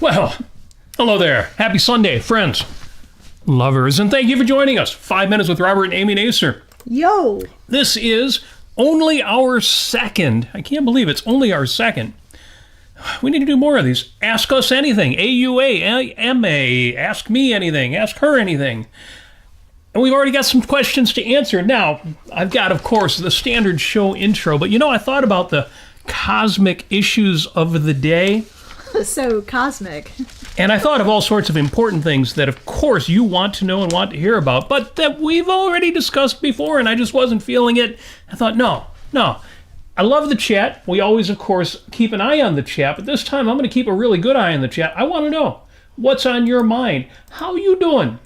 Well, hello there. Happy Sunday, friends, lovers, and thank you for joining us. 5 Minutes with Robert and Amy Nasir. Yo! This is only our second. I can't believe it's only our second. We need to do more of these. Ask us anything. AUAMA. Ask me anything. Ask her anything. And we've already got some questions to answer. Now, I've got, of course, the standard show intro, but I thought about the cosmic issues of the day. So cosmic. And I thought of all sorts of important things that, of course, you want to know and want to hear about, but that we've already discussed before, and I just wasn't feeling it. I thought, no. I love the chat. We always, of course, keep an eye on the chat, but this time I'm going to keep a really good eye on the chat. I want to know what's on your mind. How are you doing?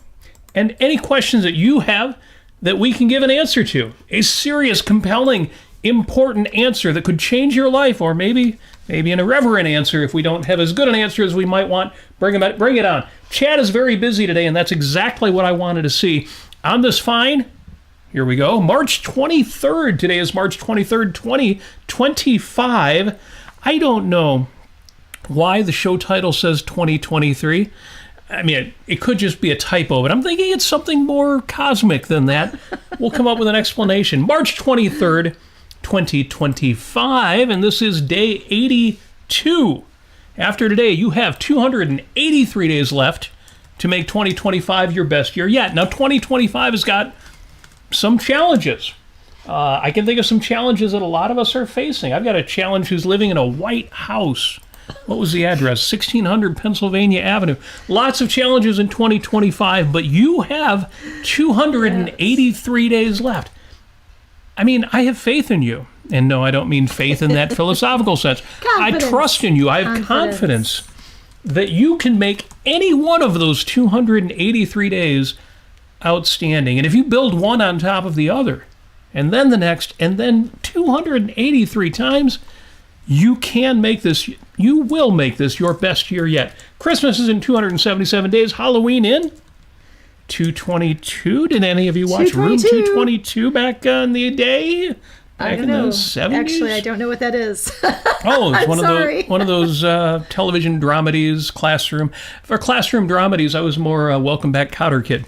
And any questions that you have that we can give an answer to. A serious, compelling, important answer that could change your life, or maybe an irreverent answer if we don't have as good an answer as we might want. Bring it on. Chat is very busy today, and that's exactly what I wanted to see. On this fine, here we go, March 23rd. Today is March 23rd, 2025. I don't know why the show title says 2023. I mean, it could just be a typo, but I'm thinking it's something more cosmic than that. We'll come up with an explanation. March 23rd, 2025, and this is day 82. After today, you have 283 days left to make 2025 your best year yet. Now, 2025 has got some challenges. I can think of some challenges that a lot of us are facing. I've got a challenge who's living in a white house. What was the address? 1600 Pennsylvania Avenue. Lots of challenges in 2025, but you have 283 days left. I mean, I have faith in you. And no, I don't mean faith in that philosophical sense. I trust in you. I have confidence that you can make any one of those 283 days outstanding. And if you build one on top of the other, and then the next, and then 283 times, you will make this your best year yet. Christmas is in 277 days. Halloween in 222. Did any of you watch Room 222 back in the day? Back in the 70s? Actually, I don't know what that is. Oh, it's one of those television dramedies, classroom. For classroom dramedies, I was more Welcome Back Cotter Kid.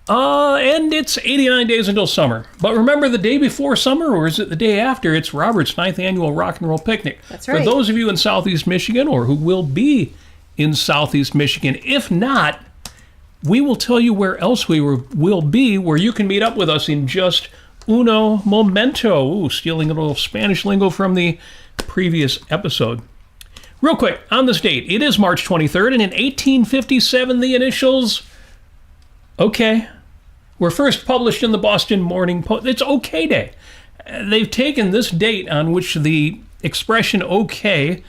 And it's 89 days until summer. But remember the day before summer, or is it the day after? It's Robert's 9th annual rock and roll picnic. That's right. For those of you in Southeast Michigan, or who will be in Southeast Michigan, if not, we will tell you where else we will be, where you can meet up with us in just uno momento. Ooh, stealing a little Spanish lingo from the previous episode. Real quick, on this date, it is March 23rd, and in 1857, the initials OK were first published in the Boston Morning Post. It's OK Day. They've taken this date on which the expression OK,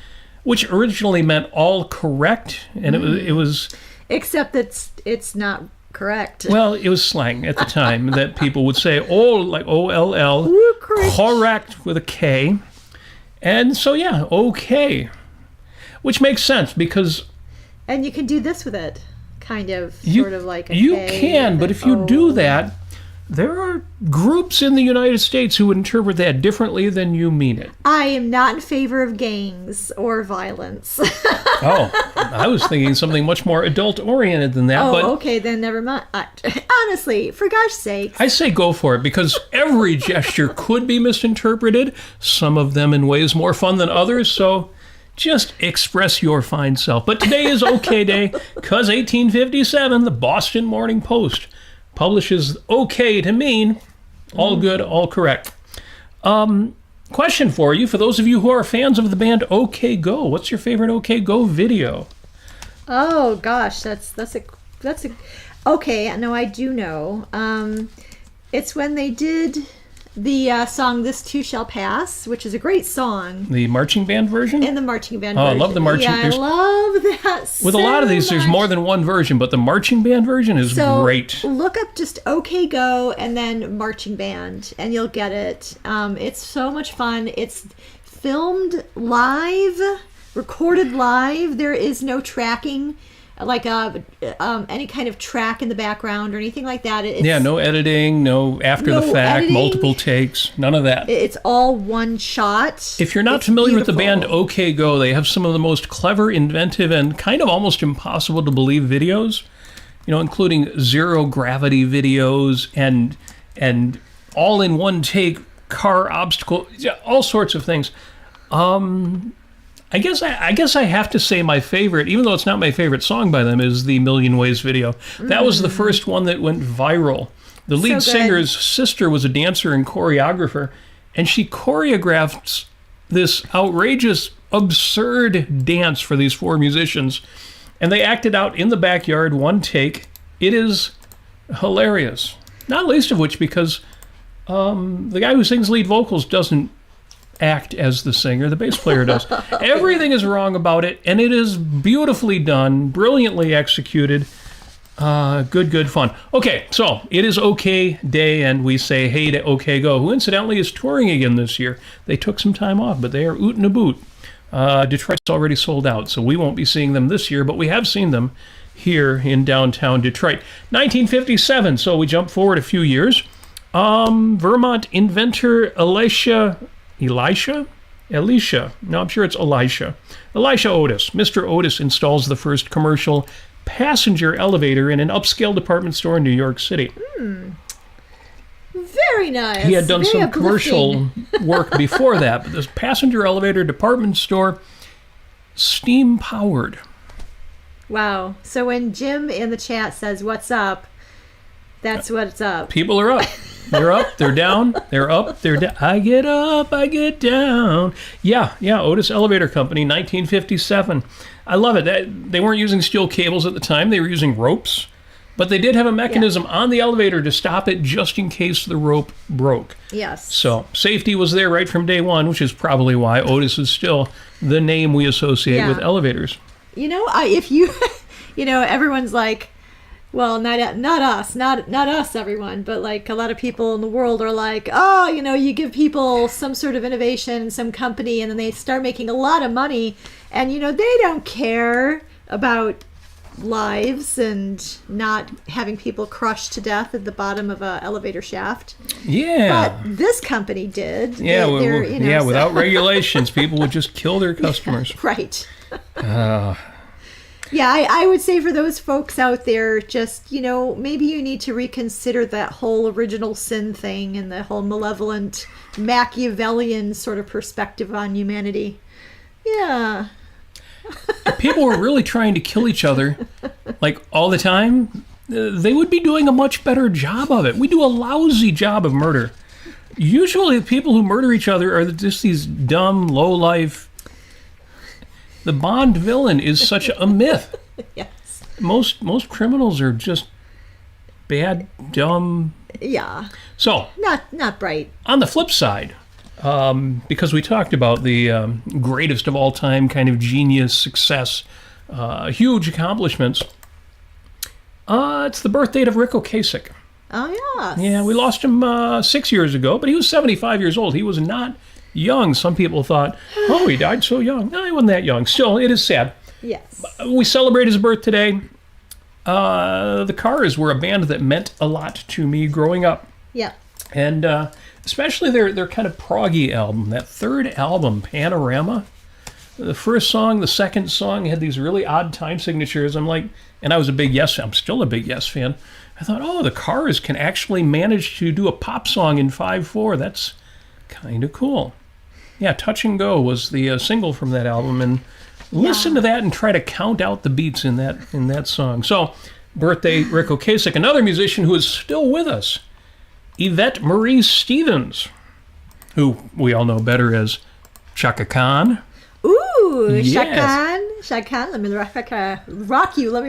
which originally meant all correct, and it was... Except that it's not correct. Well, it was slang at the time that people would say, like O-L-L, correct with a K. And so, yeah, OK, which makes sense because... And you can do this with it. Kind of, sort of like a You K can, but if you do that, there are groups in the United States who would interpret that differently than you mean it. I am not in favor of gangs or violence. Oh, I was thinking something much more adult-oriented than that. Oh, okay, then never mind. Honestly, for gosh sakes. I say go for it, because every gesture could be misinterpreted, some of them in ways more fun than others, so... just express your fine self. But today is OK Day, because 1857, the Boston Morning Post publishes OK to mean all good, all correct. Question for you, for those of you who are fans of the band OK Go, what's your favorite OK Go video? Oh gosh, that's a okay. No, I do know. It's when they did the song "This Too Shall Pass," which is a great song. The marching band version? And the marching band version. I love the marching band. Yeah, I love that so with a lot of these, there's more than one version, but the marching band version is great. Look up just OK Go and then marching band, and you'll get it. It's so much fun. It's filmed live, recorded live. There is no tracking. like any kind of track in the background or anything like that. No editing, no after the fact, editing, multiple takes, none of that. It's all one shot. If you're not familiar with the band OK Go, they have some of the most clever, inventive, and kind of almost impossible to believe videos, including zero gravity videos and all in one take car obstacle, all sorts of things. I guess I have to say my favorite, even though it's not my favorite song by them, is the Million Ways video. That was the first one that went viral. The lead singer's sister was a dancer and choreographer, and she choreographed this outrageous, absurd dance for these 4 musicians, and they acted out in the backyard, one take. It is hilarious. Not least of which because the guy who sings lead vocals doesn't act as the singer, the bass player does. Everything is wrong about it, and it is beautifully done, brilliantly executed. Good fun. Okay, so it is OK Day, and we say hey to OK Go, who incidentally is touring again this year. They took some time off, but they are oot and a boot. Detroit's already sold out, so we won't be seeing them this year, but we have seen them here in downtown Detroit. 1957, so we jump forward a few years. Vermont inventor Elisha, no, I'm sure it's Elisha Otis. Mr. Otis installs the first commercial passenger elevator in an upscale department store in New York City. Very nice. He had done some commercial work before that, but this passenger elevator department store, steam powered. Wow. So when Jim in the chat says, "What's up?" that's what's up. People are up. They're up, they're down, they're up, they're down. I get up, I get down. Yeah, Otis Elevator Company, 1957. I love it. They weren't using steel cables at the time. They were using ropes. But they did have a mechanism on the elevator to stop it just in case the rope broke. Yes. So safety was there right from day one, which is probably why Otis is still the name we associate with elevators. If you, everyone's like, well, not us, everyone, but like a lot of people in the world are like, oh, you give people some sort of innovation, some company, and then they start making a lot of money, and they don't care about lives and not having people crushed to death at the bottom of an elevator shaft. Yeah. But this company did. Yeah, without regulations, people would just kill their customers. Right. Yeah, I would say for those folks out there, just, maybe you need to reconsider that whole original sin thing and the whole malevolent Machiavellian sort of perspective on humanity. Yeah. If people were really trying to kill each other, like all the time, they would be doing a much better job of it. We do a lousy job of murder. Usually the people who murder each other are just these dumb, low-life. The Bond villain is such a myth. Yes. Most criminals are just bad, dumb. Yeah. So not bright. On the flip side, because we talked about the greatest of all time kind of genius, success, huge accomplishments, it's the birth date of Ric Ocasek. Oh, yes. Yeah, we lost him 6 years ago, but he was 75 years old. He was not young. Some people thought, oh, he died so young. No, he wasn't that young. Still, it is sad. Yes. We celebrate his birth today. The Cars were a band that meant a lot to me growing up. Yeah. And especially their kind of proggy album, that third album, Panorama. The first song, the second song had these really odd time signatures. I'm still a big Yes fan. I thought, oh, the Cars can actually manage to do a pop song in 5/4. That's kind of cool. Yeah, Touch and Go was the single from that album, and listen to that and try to count out the beats in that song. So, birthday Ric Ocasek, another musician who is still with us, Yvette Marie Stevens, who we all know better as Chaka Khan. Ooh, yes. Chaka Khan, let me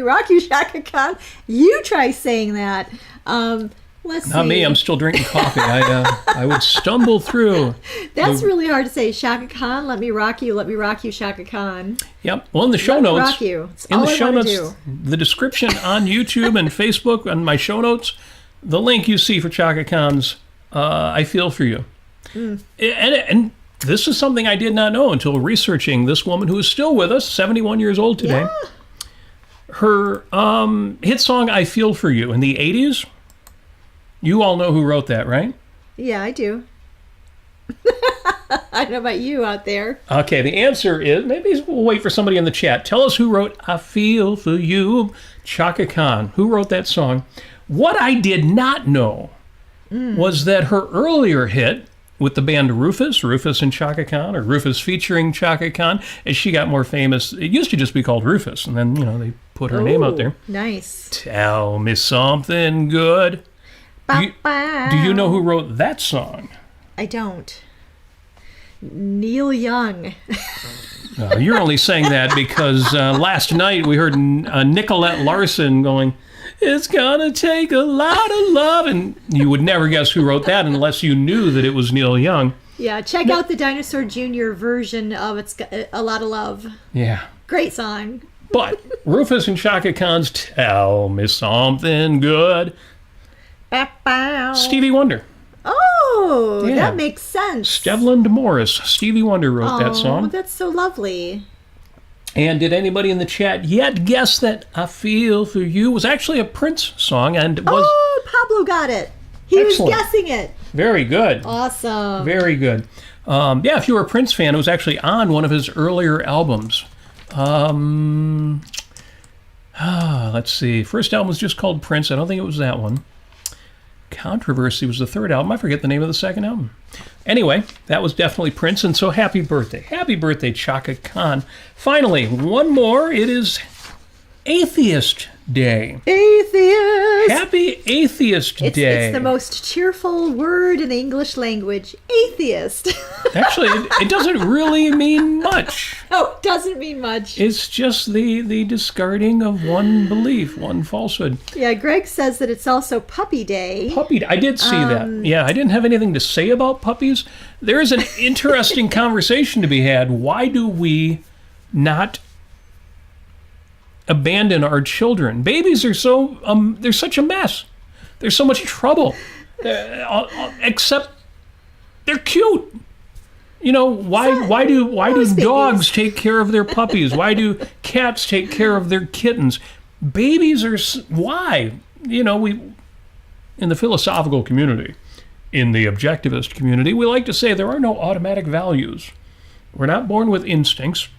rock you, Chaka Khan. You try saying that. Let's see. Not me. I'm still drinking coffee. I would stumble through. That's really hard to say. Chaka Khan, let me rock you, Chaka Khan. Yep. Well, in the show notes, rock you. It's in all the I show wanna notes, do. the description on YouTube and Facebook, on my show notes, the link you see for Chaka Khan's, I feel for you. And this is something I did not know until researching this woman who is still with us, 71 years old today. Her hit song "I Feel for You" in the '80s. You all know who wrote that, right? Yeah, I do. I don't know about you out there. Okay, the answer is, maybe we'll wait for somebody in the chat. Tell us who wrote "I Feel for You." Chaka Khan. Who wrote that song? What I did not know was that her earlier hit with the band Rufus and Chaka Khan, or Rufus featuring Chaka Khan, as she got more famous. It used to just be called Rufus, and then, they put her name out there. Nice. Tell me something good. Do you know who wrote that song? I don't. Neil Young. You're only saying that because last night we heard Nicolette Larson going, "It's gonna take a lot of love," and you would never guess who wrote that unless you knew that it was Neil Young. Yeah, check out the Dinosaur Jr. version of "It's a Lot of Love." Yeah. Great song. But Rufus and Chaka Khan's "Tell Me Something Good." Bow. Stevie Wonder. Oh, Yeah. that makes sense. Stevland Morris. Stevie Wonder wrote that song. Oh, that's so lovely. And did anybody in the chat yet guess that "I Feel for You" was actually a Prince song and was Pablo got it. He Excellent. was guessing it. very good. Awesome. Very good. If you were a Prince fan, it was actually on one of his earlier albums. Let's see. First album was just called Prince. I don't think it was that one. Controversy was the third album. I forget the name of the second album. Anyway, that was definitely Prince, and so happy birthday. Happy birthday, Chaka Khan. Finally, one more. It is Atheist Day. Atheist. Happy Atheist Day. It's the most cheerful word in the English language. Atheist. Actually, it doesn't really mean much. Oh, it doesn't mean much. It's just the discarding of one belief, one falsehood. Yeah, Greg says that it's also Puppy Day. I did see that. Yeah, I didn't have anything to say about puppies. There is an interesting conversation to be had. Why do we not abandon our children? Babies are they're such a mess. There's so much trouble. Except they're cute. Why do dogs take care of their puppies? Why do cats take care of their kittens? Babies are why? We in the philosophical community, in the objectivist community, we like to say there are no automatic values. We're not born with instincts.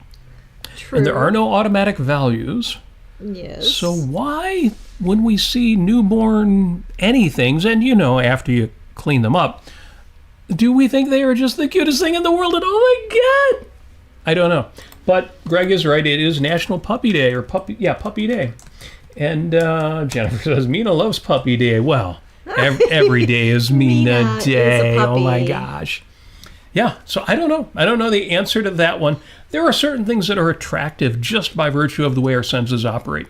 True. And there are no automatic values. Yes. So why, when we see newborn anythings, and after you clean them up, do we think they are just the cutest thing in the world? And oh my God, I don't know. But Greg is right. It is National Puppy Day, or Puppy Day. And Jennifer says Mina loves Puppy Day. Well, every day is Mina Day. Is a puppy. Oh my gosh. Yeah, so I don't know. I don't know the answer to that one. There are certain things that are attractive just by virtue of the way our senses operate.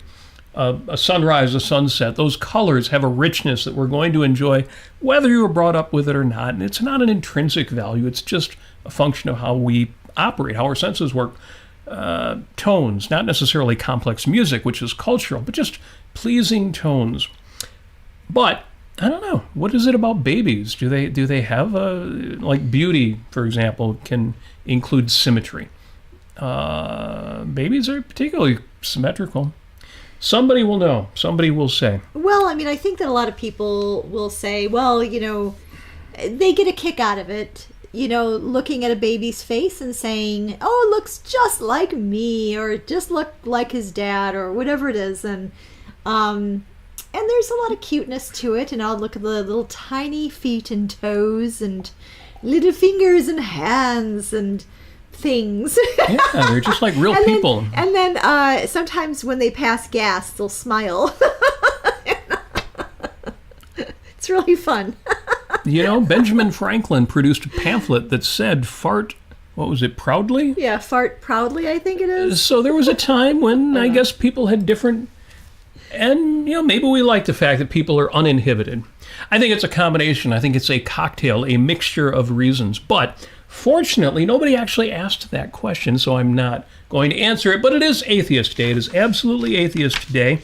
A sunrise, a sunset, those colors have a richness that we're going to enjoy whether you were brought up with it or not. And it's not an intrinsic value. It's just a function of how we operate, how our senses work. Tones, not necessarily complex music, which is cultural, but just pleasing tones. But I don't know. What is it about babies? Do they have like beauty, for example, can include symmetry? Babies are particularly symmetrical. Somebody will know. Somebody will say. Well, I think that a lot of people will say, well, they get a kick out of it, looking at a baby's face and saying, oh, it looks just like me, or just look like his dad, or whatever it is. And there's a lot of cuteness to it, and I'll look at the little tiny feet and toes and little fingers and hands and things. Yeah, they're just like real people. And then sometimes when they pass gas, they'll smile. It's really fun. Benjamin Franklin produced a pamphlet that said fart, what was it, proudly? Yeah, fart proudly, I think it is. So there was a time when I guess people had different, and maybe we like the fact that people are uninhibited. I think it's a combination. I think it's a cocktail, a mixture of reasons. But fortunately, nobody actually asked that question, so I'm not going to answer it. But it is Atheist Day. It is absolutely Atheist Day.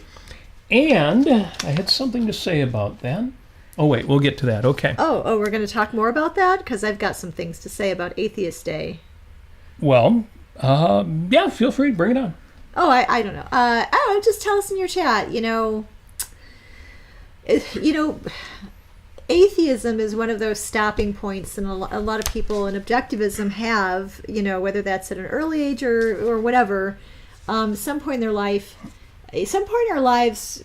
And I had something to say about that. Oh, wait, we'll get to that. Okay. Oh, we're going to talk more about that? Because I've got some things to say about Atheist Day. Well, yeah, feel free. Bring it on. Oh, I don't know. I don't know, just tell us in your chat. Atheism is one of those stopping points, and a lot of people in objectivism have, whether that's at an early age or whatever, some point in our lives,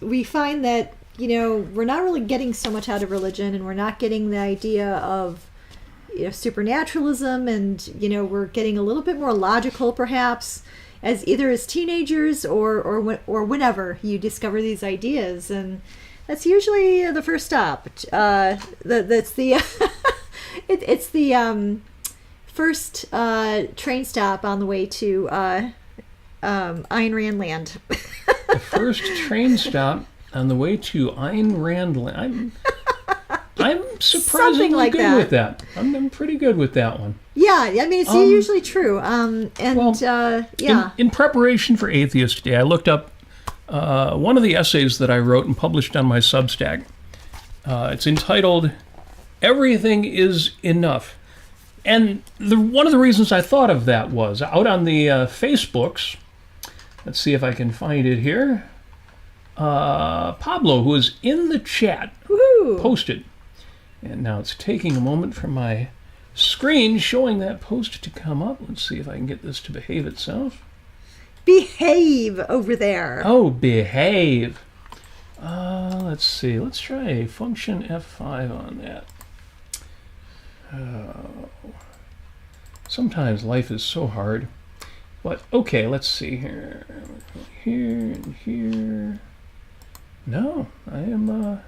we find that, we're not really getting so much out of religion, and we're not getting the idea of, supernaturalism, and, we're getting a little bit more logical, perhaps, as teenagers or whenever you discover these ideas. And that's usually the first stop. That's the it's the first train stop on the way to Ayn Rand land. The first train stop on the way to Ayn Rand land. I'm surprisingly like good that. with that. I'm pretty good with that one. Yeah, I mean, it's usually true. Yeah. In preparation for Atheist Day, I looked up one of the essays that I wrote and published on my Substack. It's entitled "Everything is Enough," and one of the reasons I thought of that was out on the Facebooks. Let's see if I can find it here. Pablo, who is in the chat, posted. And now it's taking a moment for my screen showing that post to come up. Let's see if I can get this to behave itself. Behave over there. Oh, behave. Let's see. Let's try function F5 on that. Sometimes life is so hard. But, okay, let's see here. Here and here. No, I am...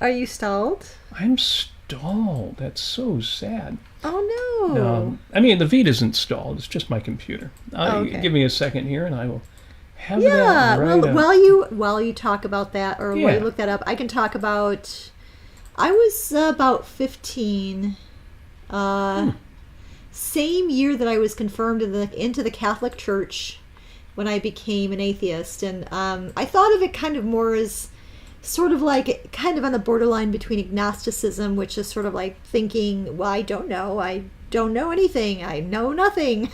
Are you stalled? I'm stalled. That's so sad. Oh, no. I mean, the feed isn't stalled. It's just my computer. Okay. Give me a second here, and I will have Yeah. that right Well, up. while you talk about that, or Yeah. while you look that up, I can talk about... I was about 15. Same year that I was confirmed into the Catholic Church when I became an atheist. And I thought of it kind of more as sort of like kind of on the borderline between agnosticism, which is sort of like thinking, well, I don't know anything, I know nothing,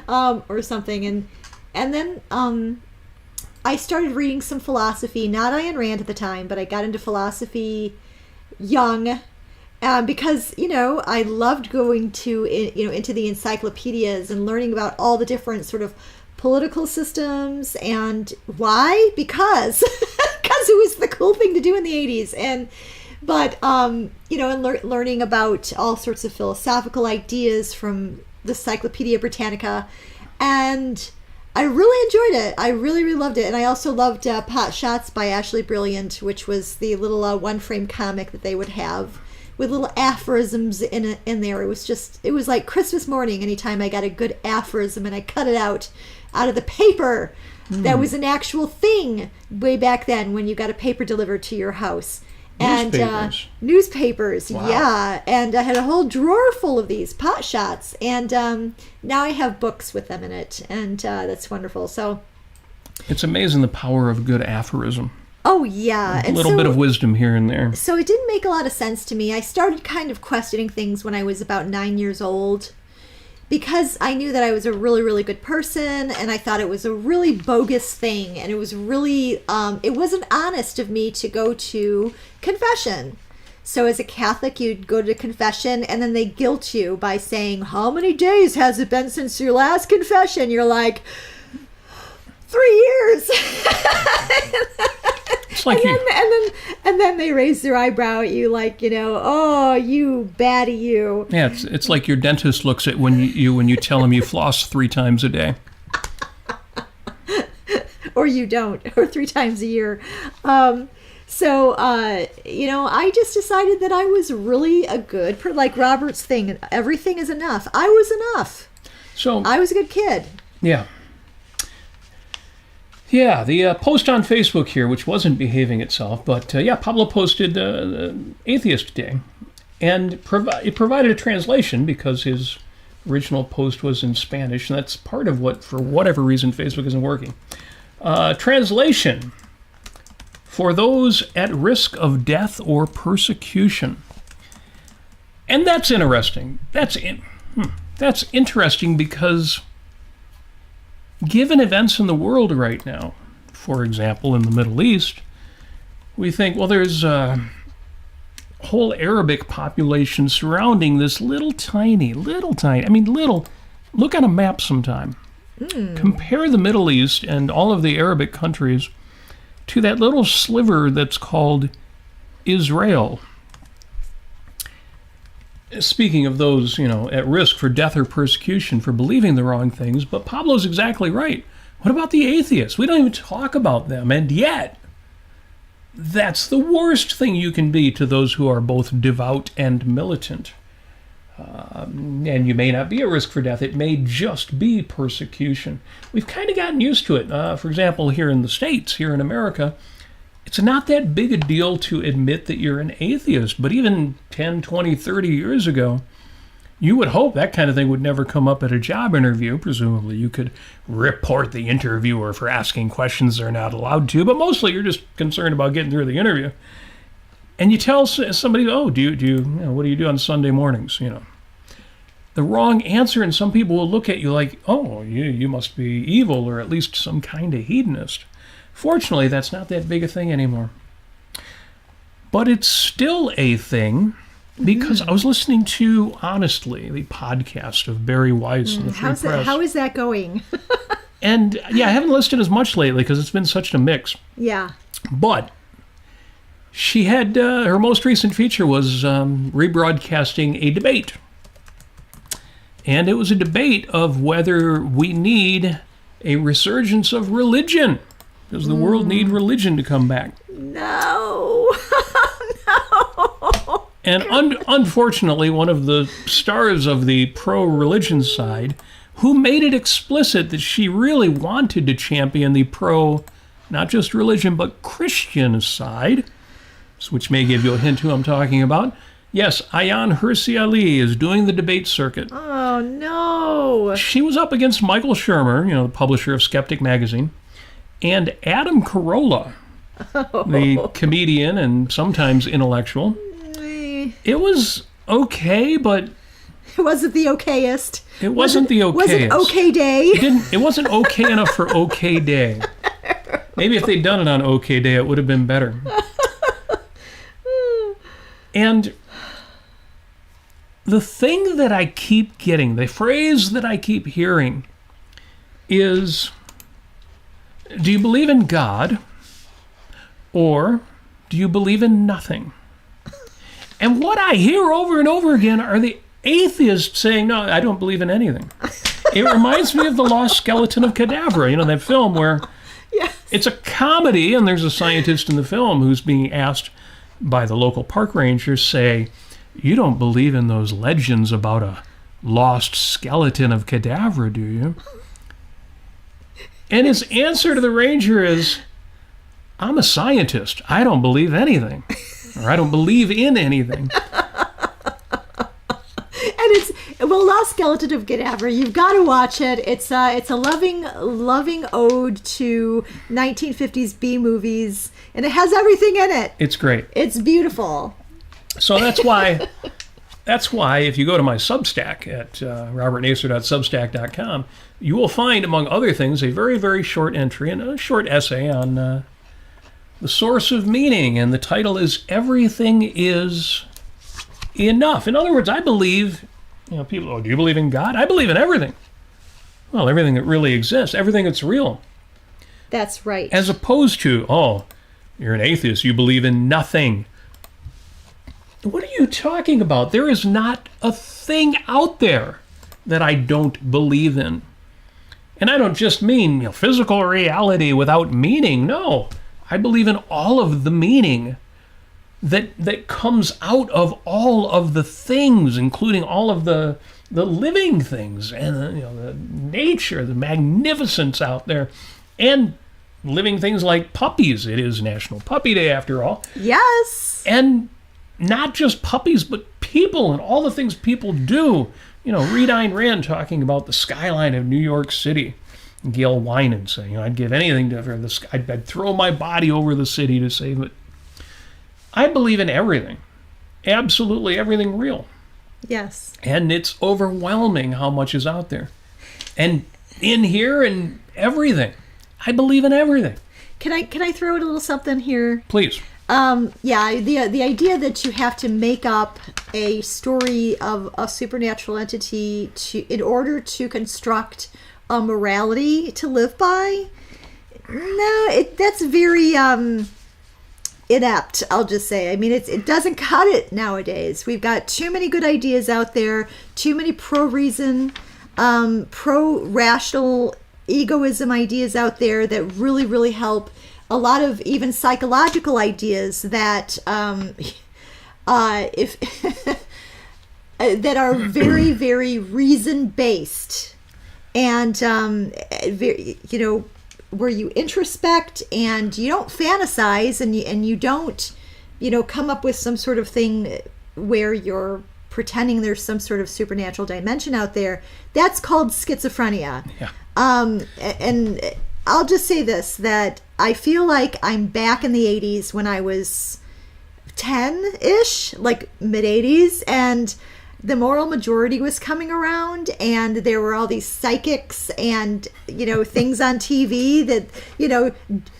or something. And then I started reading some philosophy, not Ayn Rand at the time, but I got into philosophy young, because I loved going to into the encyclopedias and learning about all the different sort of political systems. And why? Because it was the cool thing to do in the 80s. And learning about all sorts of philosophical ideas from the Encyclopedia Britannica, and I really enjoyed it. I really, really loved it. And I also loved Pot Shots by Ashley Brilliant, which was the little one-frame comic that they would have with little aphorisms in there. It was like Christmas morning anytime I got a good aphorism, and I cut it out of the paper. That was an actual thing way back then when you got a paper delivered to your house. And newspapers, wow. Yeah. And I had a whole drawer full of these Pot Shots. And now I have books with them in it. And that's wonderful. So it's amazing the power of good aphorism. Oh, yeah. A little bit of wisdom here and there. So it didn't make a lot of sense to me. I started kind of questioning things when I was about 9 years old, because I knew that I was a really, really good person, and I thought it was a really bogus thing, and it was really, it wasn't honest of me to go to confession. So as a Catholic, you'd go to confession, and then they guilt you by saying, how many days has it been since your last confession? You're like, 3 years. It's like and then they raise their eyebrow at you like, oh, you baddie, you. Yeah, it's like your dentist looks at when you tell him you floss 3 times a day. Or you don't, or 3 times a year. I just decided that I was really a good, like Robert's thing, everything is enough. I was enough. So I was a good kid. Yeah. Yeah, the post on Facebook here, which wasn't behaving itself, but Pablo posted Atheist Day, and it provided a translation because his original post was in Spanish, and that's part of what, for whatever reason, Facebook isn't working. Translation: for those at risk of death or persecution. And that's interesting. That's interesting because given events in the world right now, for example, in the Middle East, we think, well, there's a whole Arabic population surrounding this little tiny, look at a map sometime. Compare the Middle East and all of the Arabic countries to that little sliver that's called Israel. Speaking of those, at risk for death or persecution for believing the wrong things, but Pablo's exactly right. What about the atheists? We don't even talk about them, and yet that's the worst thing you can be to those who are both devout and militant. And you may not be at risk for death. It may just be persecution. We've kind of gotten used to it. For example, here in the States, here in America, it's not that big a deal to admit that you're an atheist. But even 10, 20, 30 years ago, you would hope that kind of thing would never come up at a job interview. Presumably, you could report the interviewer for asking questions they're not allowed to. But mostly, you're just concerned about getting through the interview. And you tell somebody, oh, what do you do on Sunday mornings? The wrong answer, and some people will look at you like, oh, you must be evil or at least some kind of hedonist. Fortunately, that's not that big a thing anymore. But it's still a thing because I was listening to, honestly, the podcast of Barry Weiss and the Free Press. How is that going? And, I haven't listened as much lately because it's been such a mix. Yeah. But she had, her most recent feature was rebroadcasting a debate. And it was a debate of whether we need a resurgence of religion. Does the world need religion to come back? No. No. And unfortunately, one of the stars of the pro-religion side, who made it explicit that she really wanted to champion the pro, not just religion, but Christian side, which may give you a hint who I'm talking about. Yes, Ayaan Hirsi Ali is doing the debate circuit. Oh, no. She was up against Michael Shermer, the publisher of Skeptic Magazine, and Adam Carolla, the comedian and sometimes intellectual. It was okay, but... It wasn't the okayest. It wasn't the okayest. Was it okay day? It wasn't okay enough for okay day. Maybe if they'd done it on okay day, it would have been better. And the thing that I keep getting, the phrase that I keep hearing is, do you believe in God or do you believe in nothing? And what I hear over and over again are the atheists saying, no, I don't believe in anything. It reminds me of The Lost Skeleton of Cadavra, that film where it's a comedy and there's a scientist in the film who's being asked by the local park rangers, say, you don't believe in those legends about a lost skeleton of Cadavra, do you? And his answer to the ranger is, I'm a scientist. I don't believe anything. Or I don't believe in anything. And it's, Lost Skeleton of Cadavra. You've got to watch it. It's a loving ode to 1950s B movies, and it has everything in it. It's great. It's beautiful. So that's why if you go to my Substack at robertnasir.substack.com, you will find, among other things, a very, very short entry and a short essay on the source of meaning, and the title is Everything is Enough. In other words, I believe, people, do you believe in God? I believe in everything. Well, everything that really exists, everything that's real. That's right. As opposed to, you're an atheist, you believe in nothing. What are you talking about? There is not a thing out there that I don't believe in. And I don't just mean physical reality without meaning. No, I believe in all of the meaning that comes out of all of the things, including all of the living things and the nature, the magnificence out there, and living things like puppies. It is National Puppy Day after all. Yes. And not just puppies, but people and all the things people do. Read Ayn Rand talking about the skyline of New York City. And Gail Winan saying, I'd give anything for the sky. I'd throw my body over the city to save it. I believe in everything. Absolutely everything real. Yes. And it's overwhelming how much is out there. And in here and everything. I believe in everything. Can I throw in a little something here? Please. The idea that you have to make up a story of a supernatural entity in order to construct a morality to live by, no, that's very inept, I'll just say. I mean, it doesn't cut it nowadays. We've got too many good ideas out there, too many pro-reason, pro-rational egoism ideas out there that really, really help. A lot of even psychological ideas that if that are very, very reason-based and very, where you introspect and you don't fantasize and you don't, come up with some sort of thing where you're pretending there's some sort of supernatural dimension out there. That's called schizophrenia. Yeah. And I'll just say this, that I feel like I'm back in the 80s when I was 10-ish, like mid-80s, and the moral majority was coming around, and there were all these psychics and, things on TV that,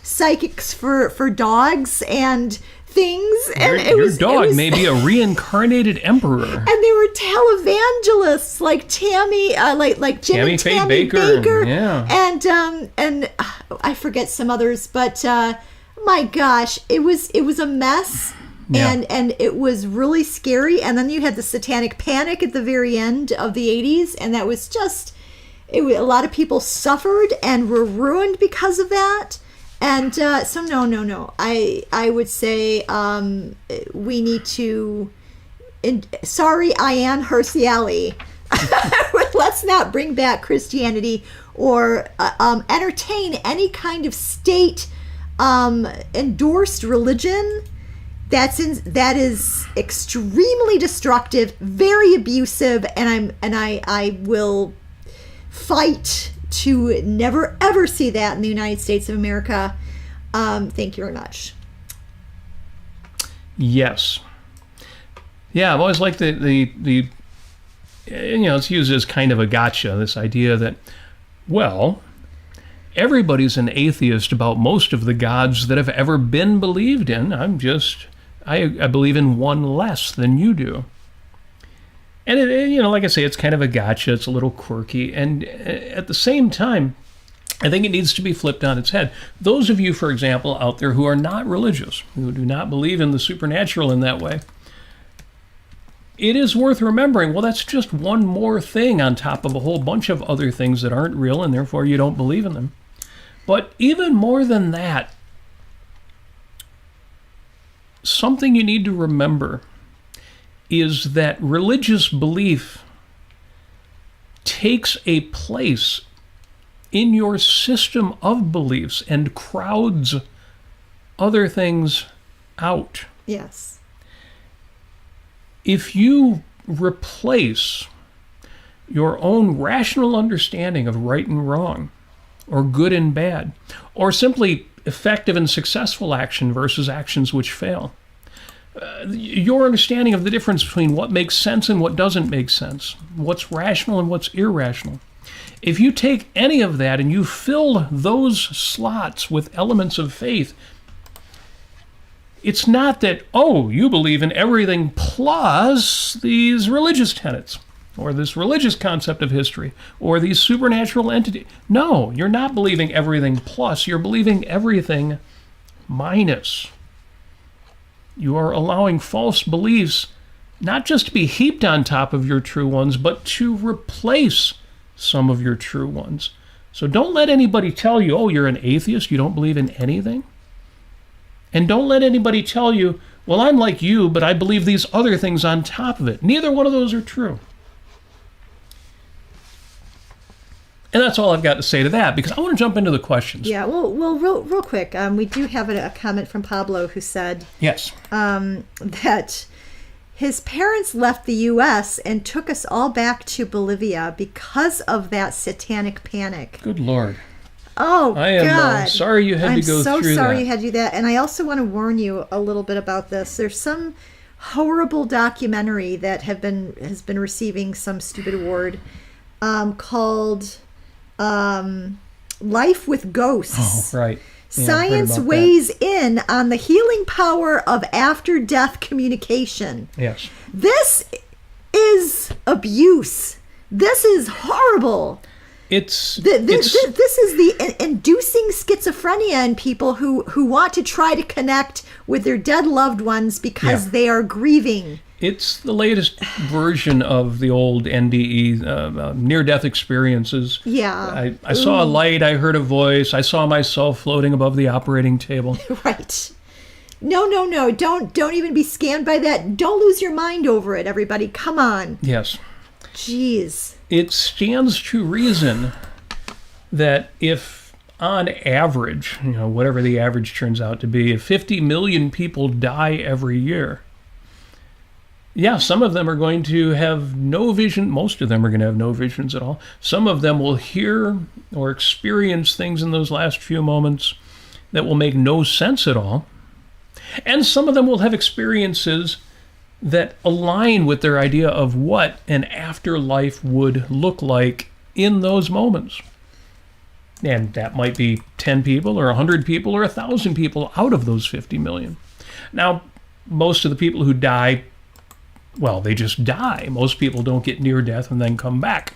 psychics for dogs and things. And your dog may be a reincarnated emperor. And they were televangelists like Tammy, like Jim and Tammy Baker. Yeah. And I forget some others, but my gosh, it was a mess. Yeah. And it was really scary. And then you had the satanic panic at the very end of the 80s, and that was just, a lot of people suffered and were ruined because of that. And so no. I would say we need to. Sorry, Ayaan Hirsi Ali. Let's not bring back Christianity or entertain any kind of state endorsed religion. That is extremely destructive, very abusive, and I will fight to never ever see that in the United States of America. Thank you very much. Yes. Yeah, I've always liked the it's used as kind of a gotcha, this idea that, well, everybody's an atheist about most of the gods that have ever been believed in. I believe in one less than you do. And, like I say, it's kind of a gotcha. It's a little quirky. And at the same time, I think it needs to be flipped on its head. Those of you, for example, out there who are not religious, who do not believe in the supernatural in that way, it is worth remembering, well, that's just one more thing on top of a whole bunch of other things that aren't real, and therefore you don't believe in them. But even more than that, something you need to remember is that religious belief takes a place in your system of beliefs and crowds other things out. Yes. If you replace your own rational understanding of right and wrong, or good and bad, or simply effective and successful action versus actions which fail, your understanding of the difference between what makes sense and what doesn't make sense, what's rational and what's irrational, if you take any of that and you fill those slots with elements of faith, it's not that, oh, you believe in everything plus these religious tenets, or this religious concept of history, or these supernatural entities. No, you're not believing everything plus, you're believing everything minus. You are allowing false beliefs not just to be heaped on top of your true ones, but to replace some of your true ones. So don't let anybody tell you, oh, you're an atheist, you don't believe in anything. And don't let anybody tell you, well, I'm like you, but I believe these other things on top of it. Neither one of those are true. And that's all I've got to say to that, because I want to jump into the questions. Yeah, well, real quick, we do have a comment from Pablo who said, yes, that his parents left the U.S. and took us all back to Bolivia because of that satanic panic. Good Lord. Oh, I am God. Sorry you had to go through that. I'm so sorry you had to do that. And I also want to warn you a little bit about this. There's some horrible documentary that has been receiving some stupid award called Life with Ghosts. Oh, right. Yeah, Science weighs in on the healing power of after-death communication. Yes. This is abuse. This is horrible. This is the inducing schizophrenia in people who want to try to connect with their dead loved ones because they are grieving. It's the latest version of the old NDE, near-death experiences. Yeah. I saw a light, I heard a voice, I saw myself floating above the operating table. Right. No. Don't even be scanned by that. Don't lose your mind over it, everybody. Come on. Yes. Jeez. It stands to reason that if, on average, whatever the average turns out to be, if 50 million people die every year, some of them are going to have no vision. Most of them are going to have no visions at all. Some of them will hear or experience things in those last few moments that will make no sense at all. And some of them will have experiences that align with their idea of what an afterlife would look like in those moments. And that might be 10 people or 100 people or 1,000 people out of those 50 million. Now, most of the people who die, well, they just die. Most people don't get near death and then come back.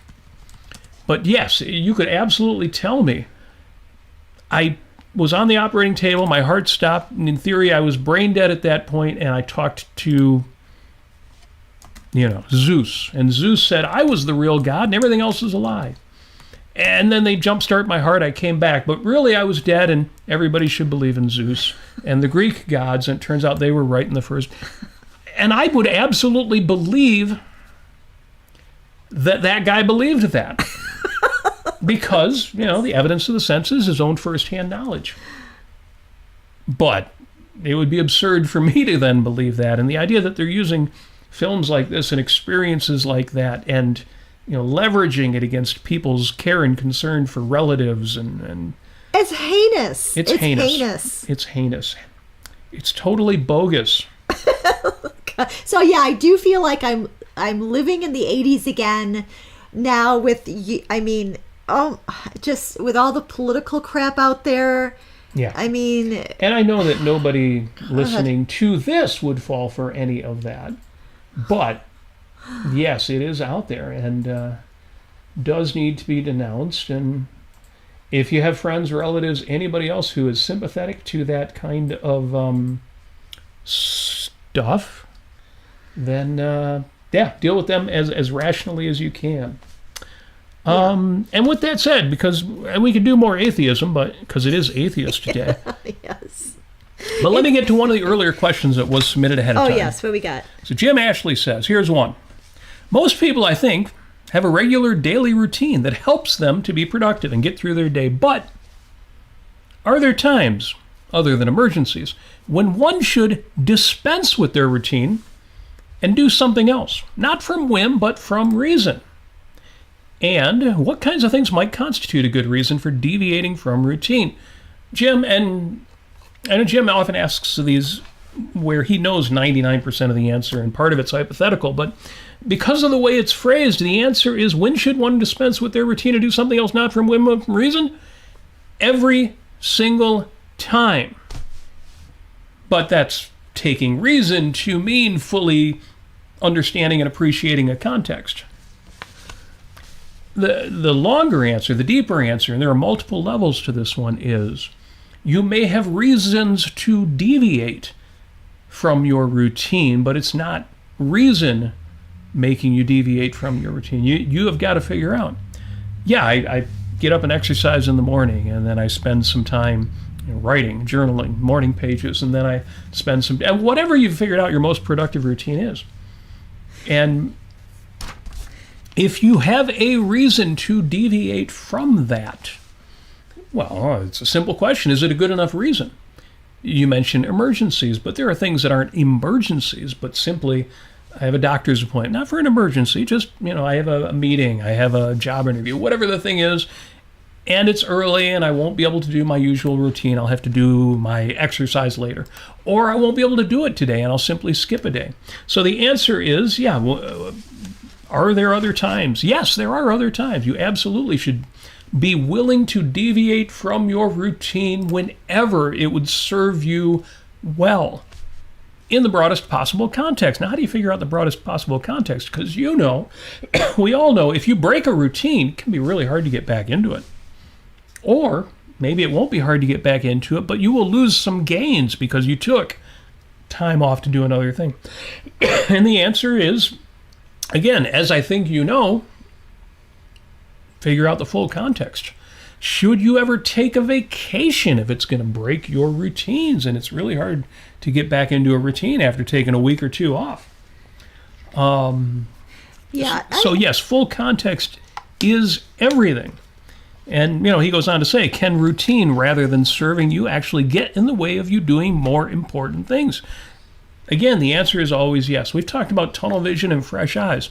But yes, you could absolutely tell me. I was on the operating table, my heart stopped, and in theory I was brain dead at that point, and I talked to Zeus. And Zeus said I was the real God and everything else is a lie. And then they jumpstart my heart. I came back. But really I was dead, and everybody should believe in Zeus and the Greek gods. And it turns out they were right in the first. And I would absolutely believe that guy believed that. Because, the evidence of the senses is own firsthand knowledge. But it would be absurd for me to then believe that. And the idea that they're using films like this and experiences like that and leveraging it against people's care and concern for relatives and it's heinous. It's heinous. It's heinous. It's totally bogus. So I do feel like I'm living in the 80s again now with just with all the political crap out there. Yeah. And I know that nobody listening to this would fall for any of that. But, yes, it is out there and does need to be denounced. And if you have friends, relatives, anybody else who is sympathetic to that kind of stuff, then, deal with them as rationally as you can. And with that said, because we could do more atheism, because it is Atheist Day. Yes. But let me get to one of the earlier questions that was submitted ahead of time. Oh, yes. What we got? So Jim Ashley says, here's one. Most people, I think, have a regular daily routine that helps them to be productive and get through their day. But are there times, other than emergencies, when one should dispense with their routine and do something else? Not from whim, but from reason. And what kinds of things might constitute a good reason for deviating from routine? Jim, and I know Jim often asks these where he knows 99% of the answer, and part of it's hypothetical, but because of the way it's phrased, the answer is, when should one dispense with their routine and do something else, not from whim, but from reason? Every single time. But that's taking reason to mean fully understanding and appreciating a context. The longer answer, the deeper answer, and there are multiple levels to this one, is you may have reasons to deviate from your routine, but it's not reason making you deviate from your routine. You have got to figure out, I get up and exercise in the morning, and then I spend some time writing, journaling, morning pages, and then I spend some, and whatever you've figured out your most productive routine is. And if you have a reason to deviate from that, well, it's a simple question. Is it a good enough reason? You mentioned emergencies, but there are things that aren't emergencies, but simply, I have a doctor's appointment, not for an emergency, just, I have a meeting, I have a job interview, whatever the thing is, and it's early and I won't be able to do my usual routine. I'll have to do my exercise later. Or I won't be able to do it today and I'll simply skip a day. So the answer is, are there other times? Yes, there are other times. You absolutely should Be willing to deviate from your routine whenever it would serve you well, in the broadest possible context. Now, how do you figure out the broadest possible context? Because you know, we all know, if you break a routine, it can be really hard to get back into it. Or maybe it won't be hard to get back into it, but you will lose some gains because you took time off to do another thing. And the answer is, again, as I think you know, figure out the full context. Should you ever take a vacation if it's going to break your routines and it's really hard to get back into a routine after taking a week or two off? So yes, full context is everything. And, he goes on to say, can routine rather than serving you actually get in the way of you doing more important things? Again, the answer is always yes. We've talked about tunnel vision and fresh eyes.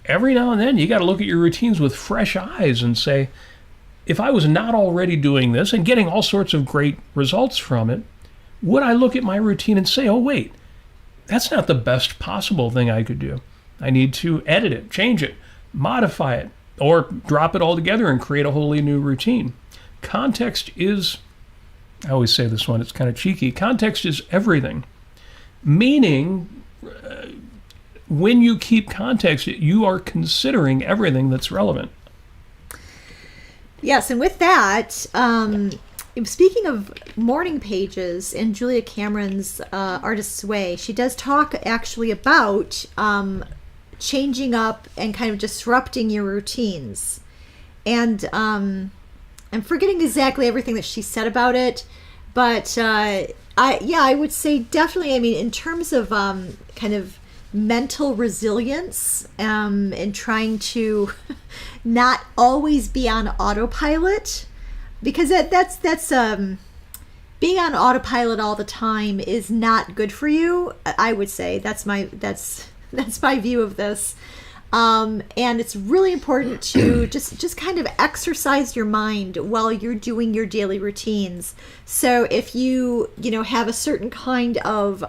Every now and then, you got to look at your routines with fresh eyes and say, if I was not already doing this and getting all sorts of great results from it, would I look at my routine and say, oh, wait, that's not the best possible thing I could do. I need to edit it, change it, modify it, or drop it all together and create a wholly new routine. Context is, I always say this one, it's kind of cheeky, context is everything. Meaning, when you keep context, you are considering everything that's relevant. Yes, and with that, speaking of morning pages in Julia Cameron's Artist's Way, she does talk actually about changing up and kind of disrupting your routines. And I'm forgetting exactly everything that she said about it, but I would say definitely, in terms of kind of mental resilience and trying to not always be on autopilot, because that's being on autopilot all the time is not good for you. I would say that's my view of this. And it's really important to just kind of exercise your mind while you're doing your daily routines. So if you have a certain kind of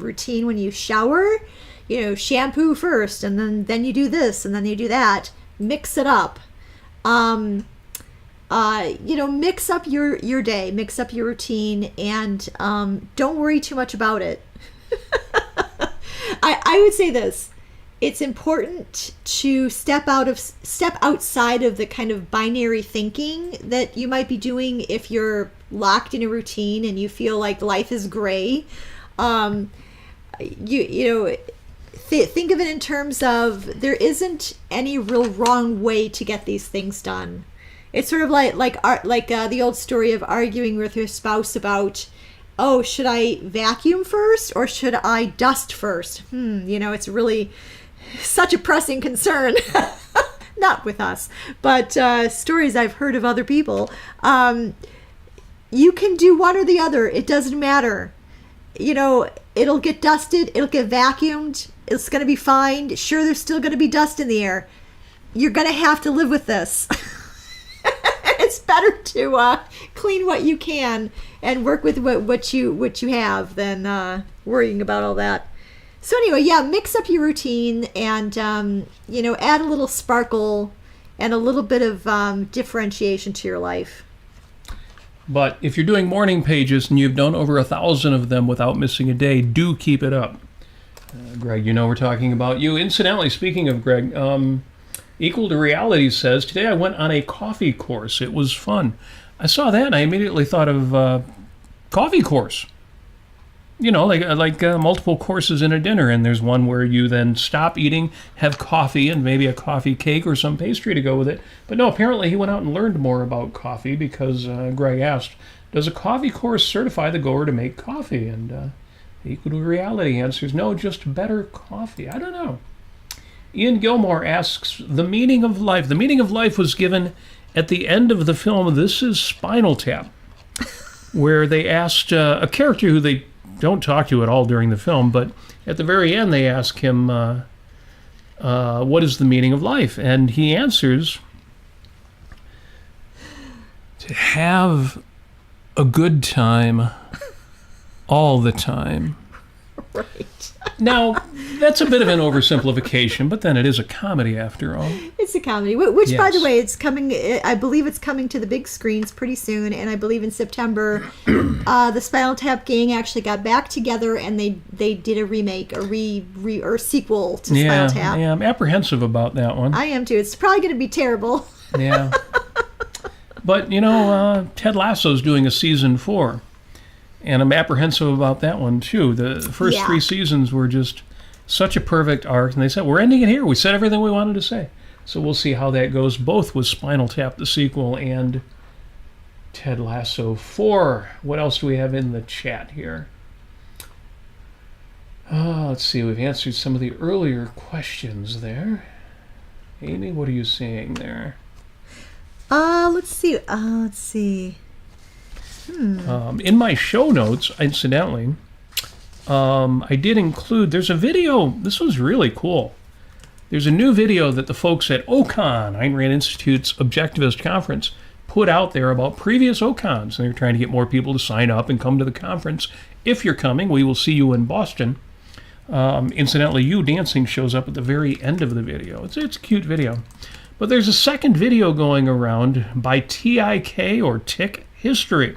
routine when you shower, shampoo first, and then you do this, and then you do that. Mix it up. Mix up your day, mix up your routine, and don't worry too much about it. I would say this. It's important to step outside of the kind of binary thinking that you might be doing if you're locked in a routine and you feel like life is gray. Think of it in terms of there isn't any real wrong way to get these things done. It's sort of like the old story of arguing with your spouse about, oh, should I vacuum first or should I dust first? It's really such a pressing concern. Not with us, but stories I've heard of other people. You can do one or the other. It doesn't matter. It'll get dusted. It'll get vacuumed. It's going to be fine. Sure, there's still going to be dust in the air. You're going to have to live with this. It's better to clean what you can and work with what you have than worrying about all that. So anyway, mix up your routine and add a little sparkle and a little bit of differentiation to your life. But if you're doing morning pages and you've done over 1,000 of them without missing a day, do keep it up. Greg, we're talking about you. Incidentally, speaking of Greg, Equal to Reality says, today I went on a coffee course. It was fun. I saw that and I immediately thought of coffee course. Like multiple courses in a dinner, and there's one where you then stop eating, have coffee, and maybe a coffee cake or some pastry to go with it. But no, apparently he went out and learned more about coffee because Greg asked, does a coffee course certify the goer to make coffee? And Equal to Reality answers, no, just better coffee. I don't know. Ian Gilmore asks, the meaning of life. The meaning of life was given at the end of the film This Is Spinal Tap, where they asked a character who they don't talk to at all during the film, but at the very end they ask him, what is the meaning of life? And he answers, to have a good time all the time. Right. Now, that's a bit of an oversimplification, but then it is a comedy after all. It's a comedy, which, by the Yes. way, it's coming. I believe it's coming to the big screens pretty soon, and I believe in September, the Spinal Tap gang actually got back together and they did a remake, or sequel to Spinal Tap. Yeah, I'm apprehensive about that one. I am too. It's probably going to be terrible. Yeah. But, Ted Lasso's doing a season 4. And I'm apprehensive about that one, too. The first 3 seasons were just such a perfect arc. And they said, we're ending it here. We said everything we wanted to say. So we'll see how that goes, both with Spinal Tap, the sequel, and Ted Lasso 4. What else do we have in the chat here? Let's see. We've answered some of the earlier questions there. Amy, what are you seeing there? Let's see. In my show notes, incidentally, I did include, there's a video, this was really cool. There's a new video that the folks at OCON, Ayn Rand Institute's Objectivist Conference, put out there about previous OCONs. And they're trying to get more people to sign up and come to the conference. If you're coming, we will see you in Boston. Incidentally, you dancing shows up at the very end of the video. It's a cute video. But there's a second video going around by TIK, or Tick History.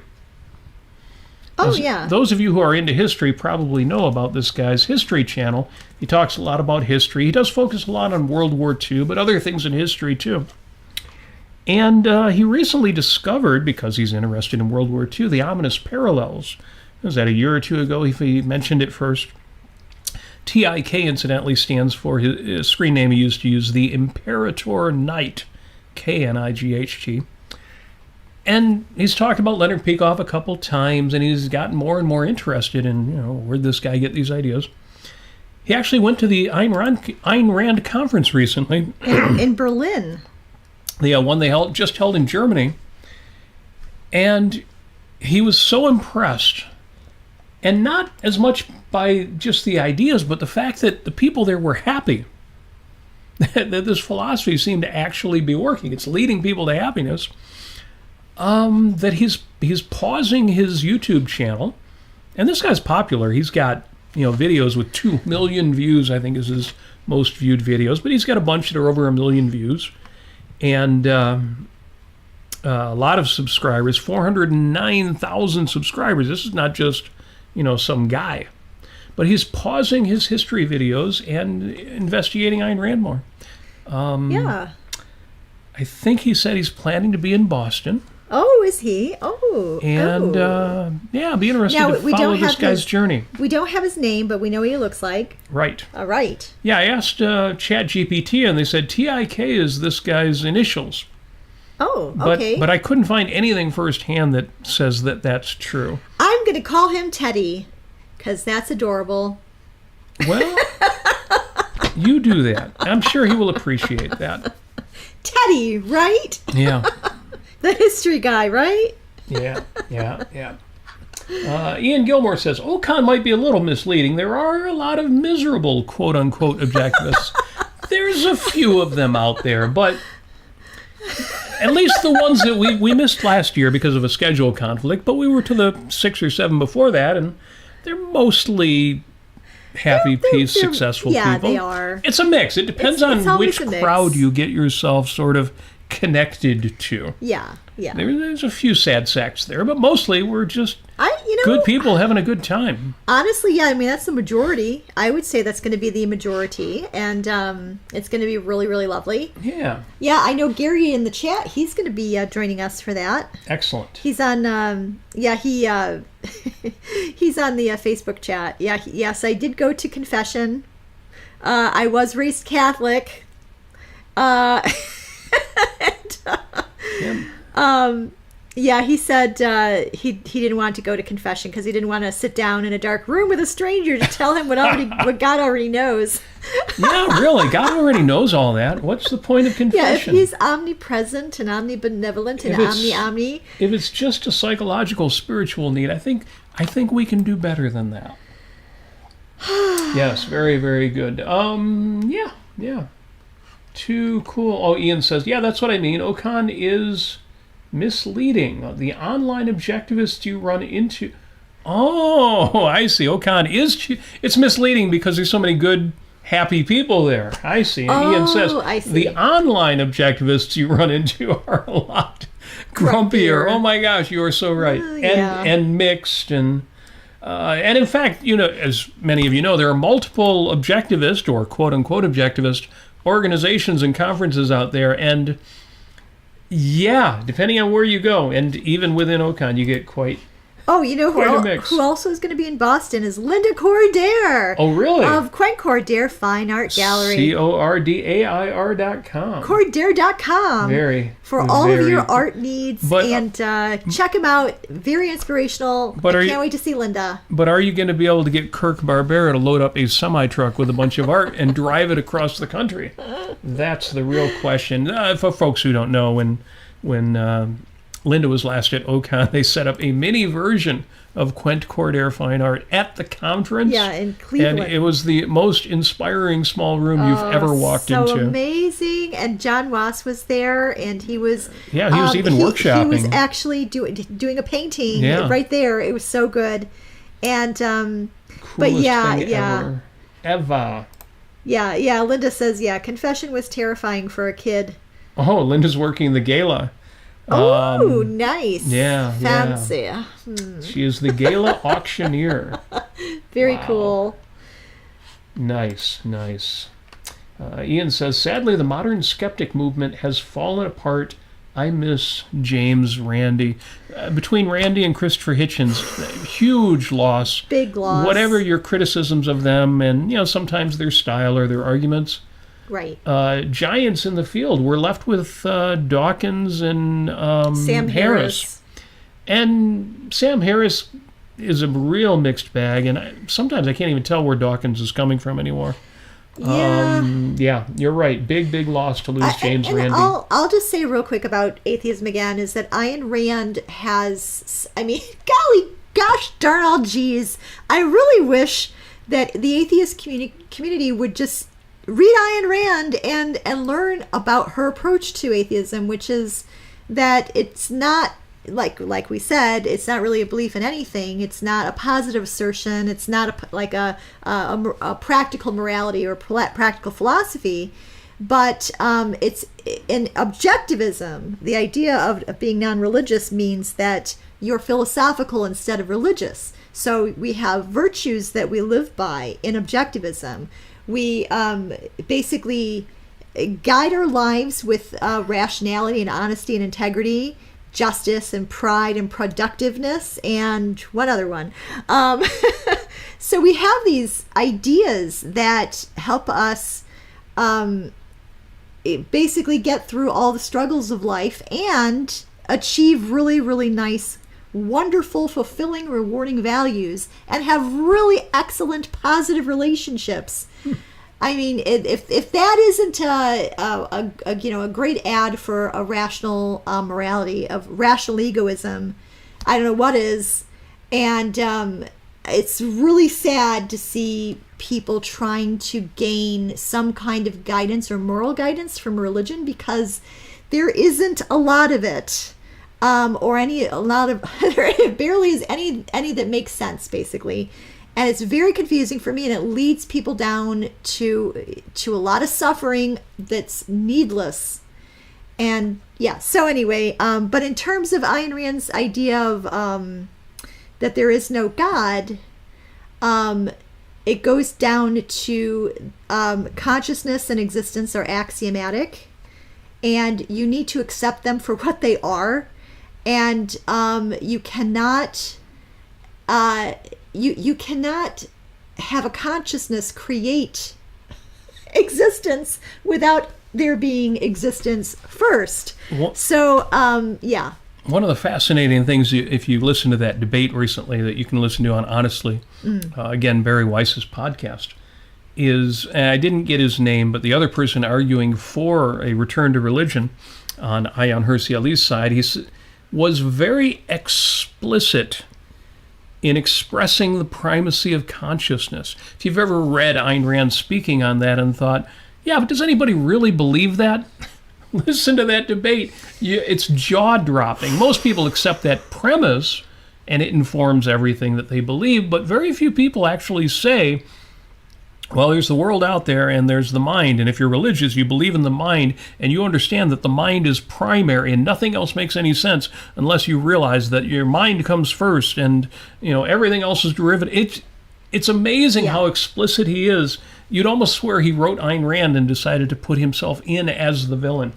Those of you who are into history probably know about this guy's history channel. He talks a lot about history. He does focus a lot on World War II, but other things in history too. And he recently discovered, because he's interested in World War II, the ominous parallels. Was that a year or two ago? He mentioned it first. TIK, incidentally, stands for his screen name he used to use, the Imperator Knight, Knight. And he's talked about Leonard Peikoff a couple times, and he's gotten more and more interested in, where'd this guy get these ideas? He actually went to the Ayn Rand conference recently. In Berlin. The one they just held in Germany. And he was so impressed, and not as much by just the ideas, but the fact that the people there were happy. That this philosophy seemed to actually be working. It's leading people to happiness. That he's pausing his YouTube channel, and this guy's popular. He's got videos with 2 million views, I think is his most viewed videos, but he's got a bunch that are over 1 million views, and a lot of subscribers, 409,000 subscribers. This is not just some guy, but he's pausing his history videos and investigating Ayn Rand more. I think he said he's planning to be in Boston. Oh, is he? Oh. And, be interested to follow this guy's journey. We don't have his name, but we know what he looks like. Right. All right. Yeah, I asked ChatGPT, and they said TIK is this guy's initials. Oh, okay. But I couldn't find anything firsthand that says that that's true. I'm going to call him Teddy, because that's adorable. Well, you do that. I'm sure he will appreciate that. Teddy, right? Yeah. The history guy, right? Yeah. Ian Gilmore says, OCON might be a little misleading. There are a lot of miserable, quote-unquote, objectivists. There's a few of them out there, but at least the ones that we missed last year because of a schedule conflict, but we were to the 6 or 7 before that, and they're mostly happy, peace, successful people. Yeah, they are. It's a mix. It depends on which crowd you get yourself sort of connected to. Yeah. There's a few sad sacks there, but mostly we're just good people having a good time. Honestly, yeah, I mean, that's the majority. I would say that's going to be the majority, and it's going to be really, really lovely. Yeah. Yeah, I know Gary in the chat, he's going to be joining us for that. Excellent. He's on, he's on the Facebook chat. Yeah, yes, I did go to confession. I was raised Catholic. He said he didn't want to go to confession because he didn't want to sit down in a dark room with a stranger to tell him what God already knows. Yeah, really, God already knows all that. What's the point of confession? Yeah, if he's omnipresent and omnibenevolent and omni. If it's just a psychological, spiritual need, I think we can do better than that. Yes, very, very good. Yeah. Too cool. Oh, Ian says, yeah, that's what I mean. OCON is misleading. The online objectivists you run into... Oh, I see. Ocon is... It's misleading because there's so many good, happy people there. I see. And Ian says, I see. the online objectivists you run into are a lot grumpier. Oh my gosh, you are so right. And mixed and in fact, as many of you know, there are multiple objectivist or quote unquote objectivist organizations and conferences out there, and depending on where you go, and even within Ocon, you get quite. Oh, who also is going to be in Boston is Linda Cordair. Oh, really? Of Cordair Fine Art Gallery. Cordair.com. Cordair.com. For all of your art needs. And check him out. Very inspirational. I can't wait to see Linda. But are you going to be able to get Kirk Barbera to load up a semi-truck with a bunch of art and drive it across the country? That's the real question. For folks who don't know, when Linda was last at Ocon, they set up a mini version of Quent Cordair Fine Art at the conference. Yeah, in Cleveland. And it was the most inspiring small room you've ever walked into. So amazing. And John Ross was there, and he was... Yeah, he was even workshopping. He was actually doing a painting right there. It was so good. And, Coolest thing ever. Yeah, Linda says, confession was terrifying for a kid. Oh, Linda's working the gala. Oh, nice. Yeah. Fancy. Yeah. She is the gala auctioneer. Very cool. Nice. Ian says, sadly, the modern skeptic movement has fallen apart. I miss James Randi. Between Randi and Christopher Hitchens, huge loss. Big loss. Whatever your criticisms of them and, sometimes their style or their arguments. Right. Giants in the field. We're left with Dawkins and Sam Harris. And Sam Harris is a real mixed bag, and sometimes I can't even tell where Dawkins is coming from anymore. Yeah. You're right. Big loss to lose James Randi. I'll just say real quick about atheism again is that Ayn Rand has, golly gosh darn all geez, I really wish that the atheist community would just read Ayn Rand and learn about her approach to atheism, which is that it's not like we said, it's not really a belief in anything. It's not a positive assertion. It's not a practical morality or practical philosophy, but it's in objectivism. The idea of being non-religious means that you're philosophical instead of religious. So we have virtues that we live by in objectivism. We basically guide our lives with rationality and honesty and integrity, justice and pride and productiveness, and one other one. So we have these ideas that help us basically get through all the struggles of life and achieve really, really nice, wonderful, fulfilling, rewarding values and have really excellent, positive relationships. If that isn't a great ad for a rational morality of rational egoism, I don't know what is. And it's really sad to see people trying to gain some kind of guidance or moral guidance from religion because there isn't a lot of it. There barely is any that makes sense, basically. And it's very confusing for me, and it leads people down to a lot of suffering that's needless. And so anyway, but in terms of Ayn Rand's idea of that there is no God, it goes down to consciousness and existence are axiomatic, and you need to accept them for what they are, and you cannot. You cannot have a consciousness create existence without there being existence first. So, One of the fascinating things, if you listen to that debate recently that you can listen to on Honestly, again, Barry Weiss's podcast, is, and I didn't get his name, but the other person arguing for a return to religion on Ayaan Hirsi Ali's side, was very explicit in expressing the primacy of consciousness. If you've ever read Ayn Rand speaking on that and thought, but does anybody really believe that? Listen to that debate. It's jaw-dropping. Most people accept that premise and it informs everything that they believe. But very few people actually say, well, there's the world out there and there's the mind. And if you're religious, you believe in the mind and you understand that the mind is primary and nothing else makes any sense unless you realize that your mind comes first and, everything else is derivative. It's amazing how explicit he is. You'd almost swear he wrote Ayn Rand and decided to put himself in as the villain.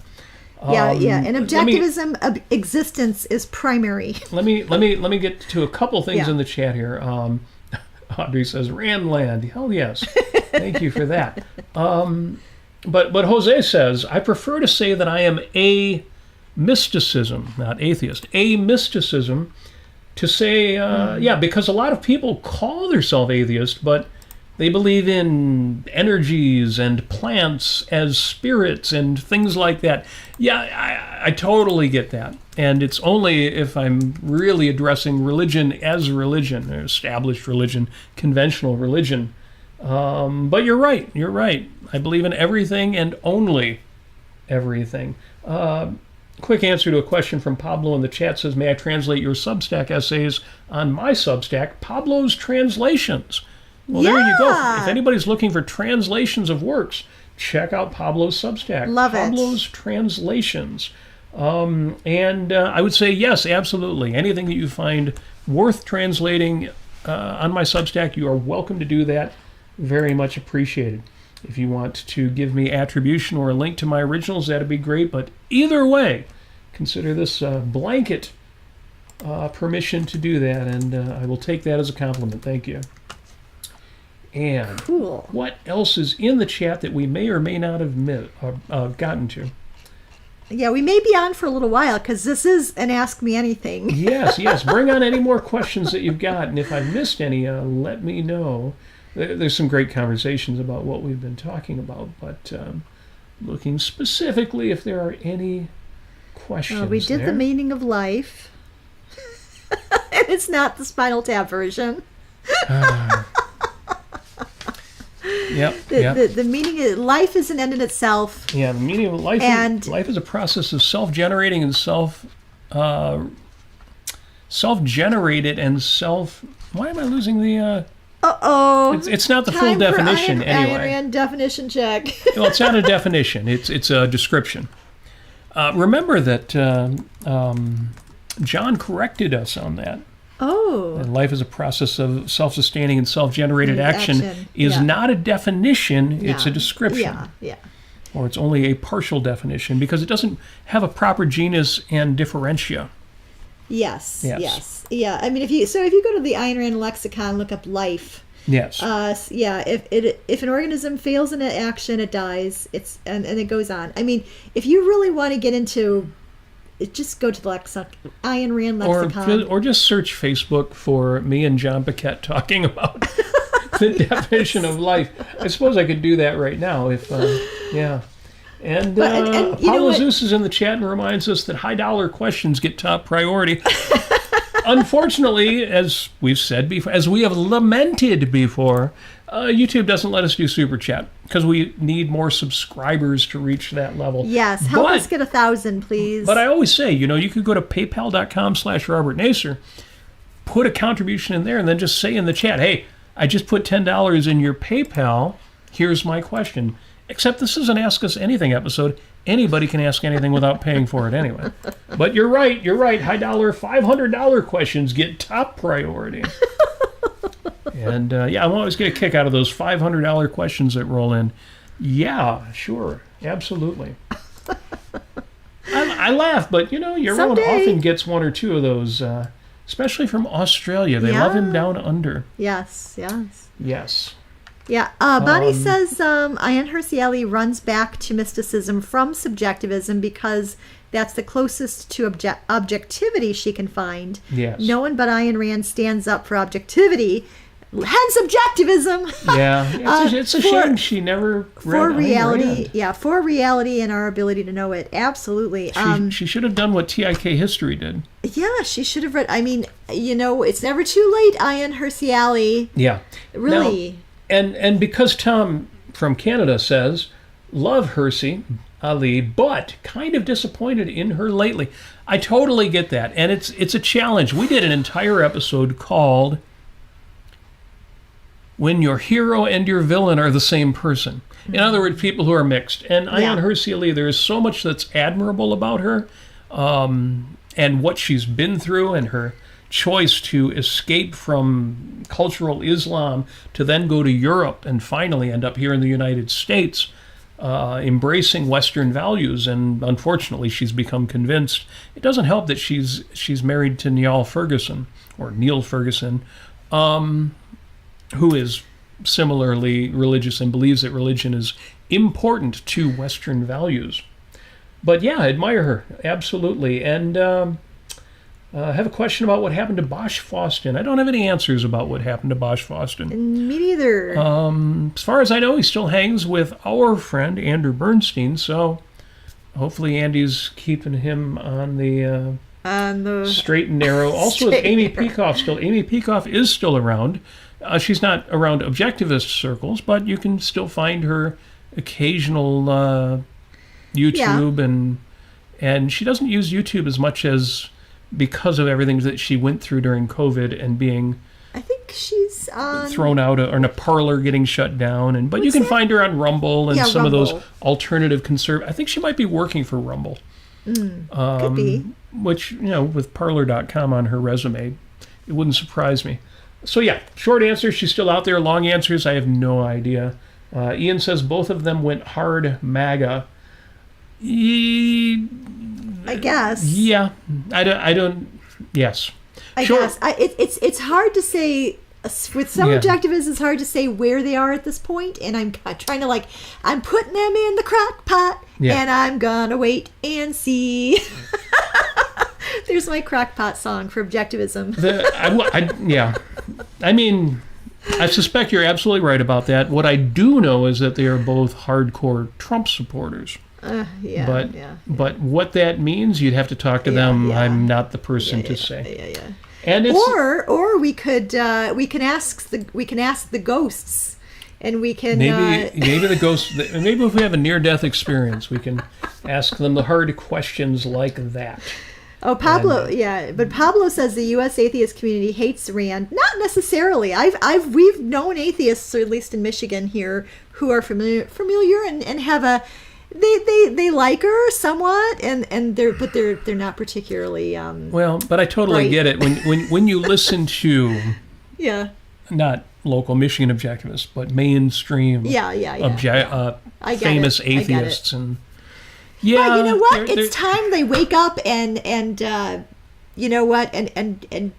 And objectivism of existence is primary. Let me get to a couple things in the chat here. Audrey says, Randland. Hell yes. Thank you for that. But Jose says, I prefer to say that I am a mysticism, not atheist, a mysticism, to say, because a lot of people call themselves atheist, but they believe in energies and plants as spirits and things like that. Yeah, I totally get that. And it's only if I'm really addressing religion as religion, established religion, conventional religion. But you're right. I believe in everything and only everything. Quick answer to a question from Pablo in the chat says, may I translate your Substack essays on my Substack, Pablo's Translations? Well, there you go. If anybody's looking for translations of works, check out Pablo's Substack. Love it. Pablo's Translations. And I would say, yes, absolutely. Anything that you find worth translating on my Substack, you are welcome to do that. Very much appreciated. If you want to give me attribution or a link to my originals, that'd be great. But either way, consider this blanket permission to do that, and I will take that as a compliment. Thank you. And cool. What else is in the chat that we may or may not have gotten to? Yeah, we may be on for a little while because this is an Ask Me Anything. Yes. Bring on any more questions that you've got. And if I missed any, let me know. There's some great conversations about what we've been talking about, but looking specifically if there are any questions. We did the meaning of life. And it's not the Spinal Tap version. The meaning of life is an end in itself. Yeah, the meaning of life. Life is a process of self-generating and self-generated and self. Why am I losing the? It's not the full definition anyway. Ayn Rand definition check. Well, it's not a definition. It's a description. Remember that John corrected us on that. Oh. And life is a process of self-sustaining and self-generated action is not a definition, it's a description. Yeah. Or it's only a partial definition because it doesn't have a proper genus and differentia. Yes. Yeah. I mean, if you go to the Ayn Rand lexicon, look up life. Yes. If an organism fails in an action, it dies. And it goes on. I mean, if you really want to get into just go to the Ayn Rand lexicon. Or just search Facebook for me and John Paquette talking about the definition of life. I suppose I could do that right now if, And Apollo Zeus is in the chat and reminds us that high dollar questions get top priority. Unfortunately, as we've said before, as we have lamented before, YouTube doesn't let us do super chat because we need more subscribers to reach that level. Yes, help us get 1,000, please. But I always say, you could go to paypal.com/Robert Nasir, put a contribution in there, and then just say in the chat, hey, I just put $10 in your PayPal. Here's my question. Except this is an Ask Us Anything episode. Anybody can ask anything without paying for it anyway. But you're right. High dollar, $500 questions get top priority. And I always get a kick out of those $500 questions that roll in. Yeah, sure. Absolutely. I laugh, but your own often gets one or two of those, especially from Australia. They love him down under. Yes. Yeah, Bonnie says Ayaan Hirsi Ali runs back to mysticism from subjectivism because that's the closest to objectivity she can find. Yes. No one but Ayn Rand stands up for objectivity, hence objectivism. It's a shame she never read for reality. Ayn Rand. Yeah, for reality and our ability to know it. Absolutely. She should have done what TIK history did. Yeah, she should have read. I mean, it's never too late. Ayaan Hirsi Ali. Yeah. Really. Now, And because Tom from Canada says, love Hirsi, Ali, but kind of disappointed in her lately. I totally get that, and it's a challenge. We did an entire episode called "When Your Hero and Your Villain Are the Same Person." In other words, people who are mixed. And Ayaan Hirsi Ali, there is so much that's admirable about her, and what she's been through, and her choice to escape from cultural Islam to then go to Europe and finally end up here in the United States, embracing Western values. And unfortunately, she's become convinced. It doesn't help that she's married to Neil Ferguson, who is similarly religious and believes that religion is important to Western values. But yeah, I admire her, absolutely. And I have a question about what happened to Bosch Fawston. I don't have any answers about what happened to Bosch Fawston. Me neither. As far as I know, he still hangs with our friend Andrew Bernstein, so hopefully Andy's keeping him on the straight and narrow. Also, with Amy Peikoff still. Amy Peikoff is still around. She's not around objectivist circles, but you can still find her occasional YouTube, and she doesn't use YouTube as much as because of everything that she went through during COVID and being, I think she's on thrown out, or in a parlor getting shut down. But you can find her on Rumble and some Rumble. of those alternative conservative. I think she might be working for Rumble. Could be. Which, with Parler.com on her resume, it wouldn't surprise me. So yeah, short answer, she's still out there. Long answers, I have no idea. Ian says both of them went hard MAGA. I guess. Yeah, I don't. Yes. I guess it's hard to say. With some objectivists, it's hard to say where they are at this point, and I'm trying to I'm putting them in the crock pot, and I'm gonna wait and see. There's my crackpot song for objectivism. I mean, I suspect you're absolutely right about that. What I do know is that they are both hardcore Trump supporters. But what that means, you'd have to talk to them. I'm not the person to say. And it's, or we can ask the ghosts, and we can maybe the ghosts. Maybe if we have a near-death experience, we can ask them the hard questions like that. Oh, Pablo, but Pablo says the U.S. atheist community hates Rand. Not necessarily. We've known atheists, or at least in Michigan here, who are familiar and have a they like her somewhat, and they're not particularly but I totally get it when you listen to not local Michigan objectivists, but mainstream famous atheists and. Yeah, but you know what? It's time they wake up and you know what? And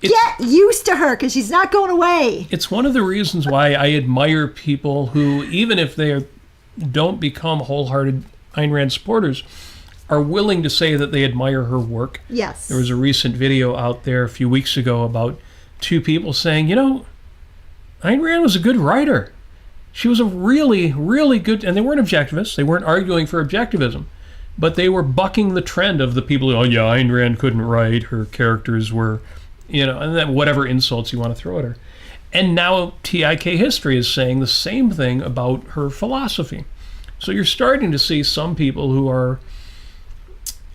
get used to her, because she's not going away. It's one of the reasons why I admire people who, even if they don't become wholehearted Ayn Rand supporters, are willing to say that they admire her work. Yes. There was a recent video out there a few weeks ago about two people saying, Ayn Rand was a good writer. She was a really, really good, and they weren't objectivists. They weren't arguing for objectivism, but they were bucking the trend of the people who, Ayn Rand couldn't write. Her characters were, and then whatever insults you want to throw at her. And now TIK history is saying the same thing about her philosophy. So you're starting to see some people who are,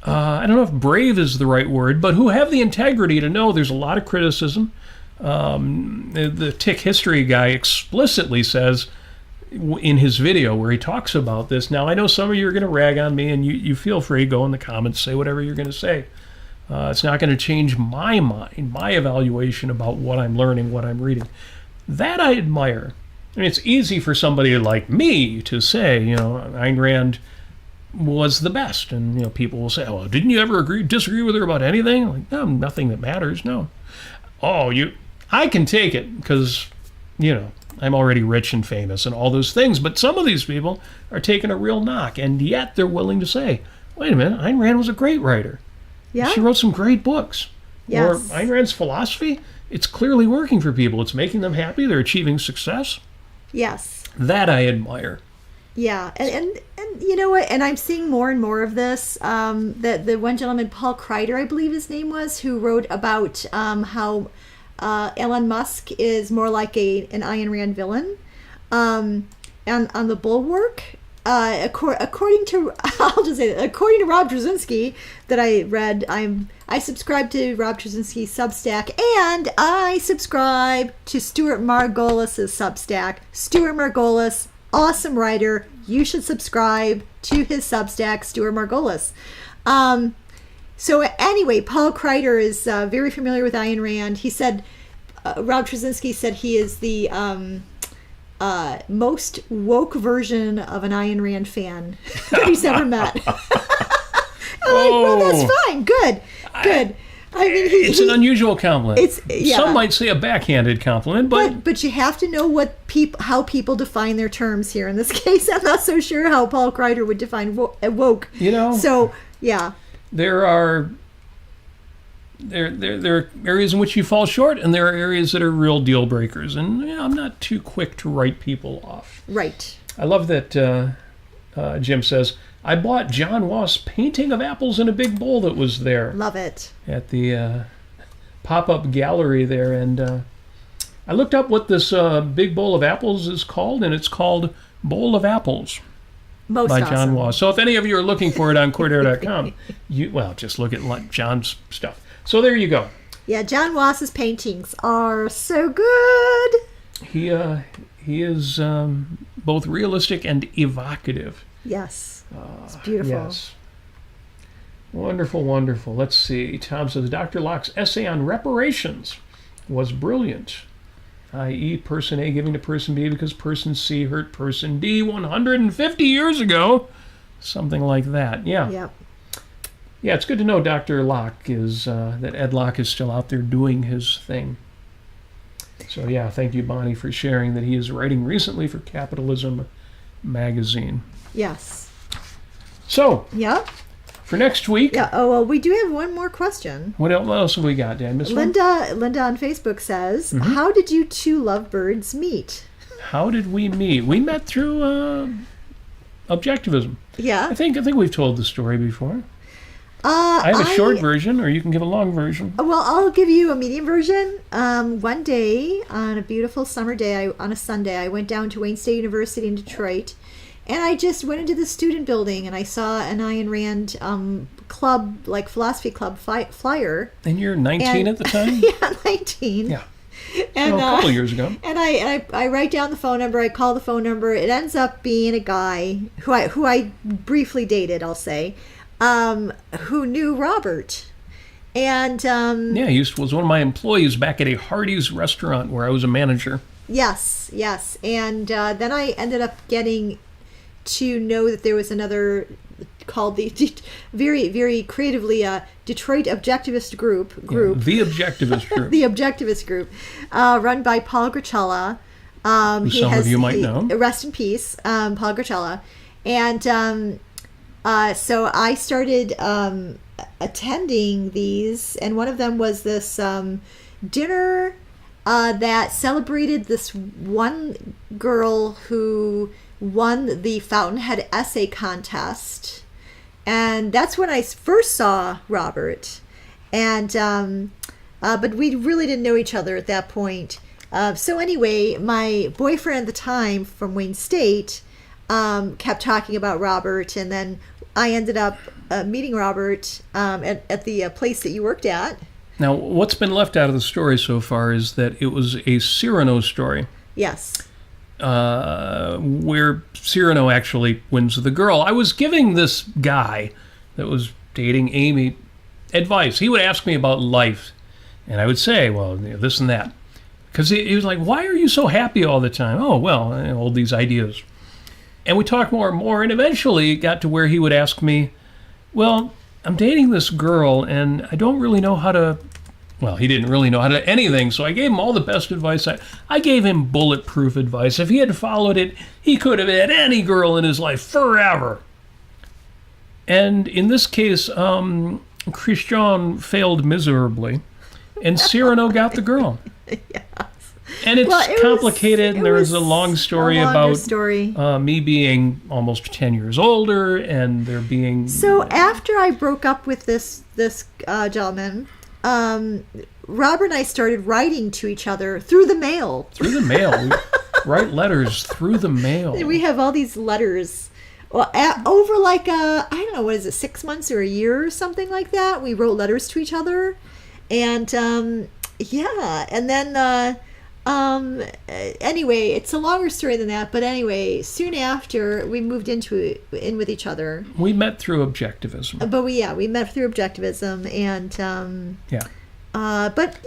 I don't know if brave is the right word, but who have the integrity to know there's a lot of criticism. The TIK history guy explicitly says, in his video where he talks about this. Now, I know some of you are going to rag on me, and you feel free, go in the comments, say whatever you're going to say. It's not going to change my mind, my evaluation about what I'm learning, what I'm reading. That I admire. I mean, it's easy for somebody like me to say, Ayn Rand was the best, and people will say, "Oh, didn't you ever disagree with her about anything?" I'm like, no, nothing that matters. No. I can take it because, I'm already rich and famous and all those things, but some of these people are taking a real knock, and yet they're willing to say, wait a minute, Ayn Rand was a great writer. Yeah. She wrote some great books. Yes. Or Ayn Rand's philosophy, it's clearly working for people. It's making them happy. They're achieving success. Yes. That I admire. Yeah, and you know what? And I'm seeing more and more of this. The one gentleman, Paul Kreider, I believe his name was, who wrote about how Elon Musk is more like an Ayn Rand villain. And on the Bulwark, according to I'll just say that, according to Rob Trzynski that I read, I subscribe to Rob Trzynski's Substack, and I subscribe to Stuart Margolis's Substack. Stuart Margolis, awesome writer. You should subscribe to his Substack, Stuart Margolis. So anyway, Paul Kreider is very familiar with Ayn Rand. He said, Rob Trzynski said he is the most woke version of an Ayn Rand fan that he's ever met. I'm like, well, that's fine. Good. I mean, it's an unusual compliment. Yeah. Some might say a backhanded compliment, but you have to know how people define their terms here. In this case, I'm not so sure how Paul Kreider would define woke. So yeah, there are areas in which you fall short, and there are areas that are real deal breakers. And I'm not too quick to write people off. Right. I love that Jim says, I bought John Wass' painting of apples in a big bowl that was there. Love it. At the pop-up gallery there. And I looked up what this big bowl of apples is called, and it's called Bowl of Apples. Most by awesome. John Wass. So if any of you are looking for it on Cordair.com, just look at John's stuff. So there you go. Yeah, John Wass's paintings are so good. He is both realistic and evocative. Yes. It's beautiful. Yes. Wonderful, wonderful. Let's see. Tom says, Dr. Locke's essay on reparations was brilliant. I.e., person A giving to person B because person C hurt person D 150 years ago. Something like that. Yeah. Yep. Yeah, it's good to know Dr. Locke is, that Ed Locke is still out there doing his thing. So yeah, thank you, Bonnie, for sharing that he is writing recently for Capitalism magazine. Yes. So, yeah, for next week. Yeah. Oh, well, we do have one more question. What else have we got, Dan? Linda on Facebook says, how did you two lovebirds meet? How did we meet? We met through objectivism. Yeah. I think we've told the story before. I have a short version, or you can give a long version. Well, I'll give you a medium version. One day, on a beautiful summer day, on a Sunday, I went down to Wayne State University in Detroit, and I just went into the student building, and I saw an Ayn Rand club, like philosophy club flyer. And you're 19 at the time? Yeah, 19. Yeah. And, so a couple of years ago. And I write down the phone number. I call the phone number. It ends up being a guy who I briefly dated, I'll say, who knew Robert. And yeah, he was one of my employees back at a Hardee's restaurant where I was a manager. Yes. And then I ended up getting to know that there was another called the very, very creatively Detroit Objectivist Group. Yeah, the Objectivist Group. The Objectivist Group, run by Paul Grachella. Who some of you might know. Rest in peace, Paul Grachella. And so I started attending these, and one of them was this dinner that celebrated this one girl who won the Fountainhead Essay Contest. And that's when I first saw Robert. And but we really didn't know each other at that point. So anyway, my boyfriend at the time from Wayne State kept talking about Robert, and then I ended up meeting Robert at the place that you worked at. Now, what's been left out of the story so far is that it was a Cyrano story. Yes. Where Cyrano actually wins the girl. I was giving this guy that was dating Amy advice. He would ask me about life, and I would say, well, this and that. Because he was like, why are you so happy all the time? Oh, well, all these ideas. And we talked more and more, and eventually it got to where he would ask me, well, I'm dating this girl, and I don't really know how to... Well, he didn't really know how to anything, so I gave him all the best advice. I gave him bulletproof advice. If he had followed it, he could have had any girl in his life forever. And in this case, Christian failed miserably, and Cyrano got the girl. Yes. And it's complicated, and there was a long story about story. Me being almost 10 years older, and there being... So after I broke up with this gentleman... Robert and I started writing to each other through the mail. Through the mail. We write letters through the mail. And we have all these letters Well, over like I don't know, what is it, 6 months or a year or something like that, we wrote letters to each other, and yeah, and then anyway, it's a longer story than that, but anyway, soon after we moved in with each other. We met through objectivism. But we met through objectivism, and yeah. But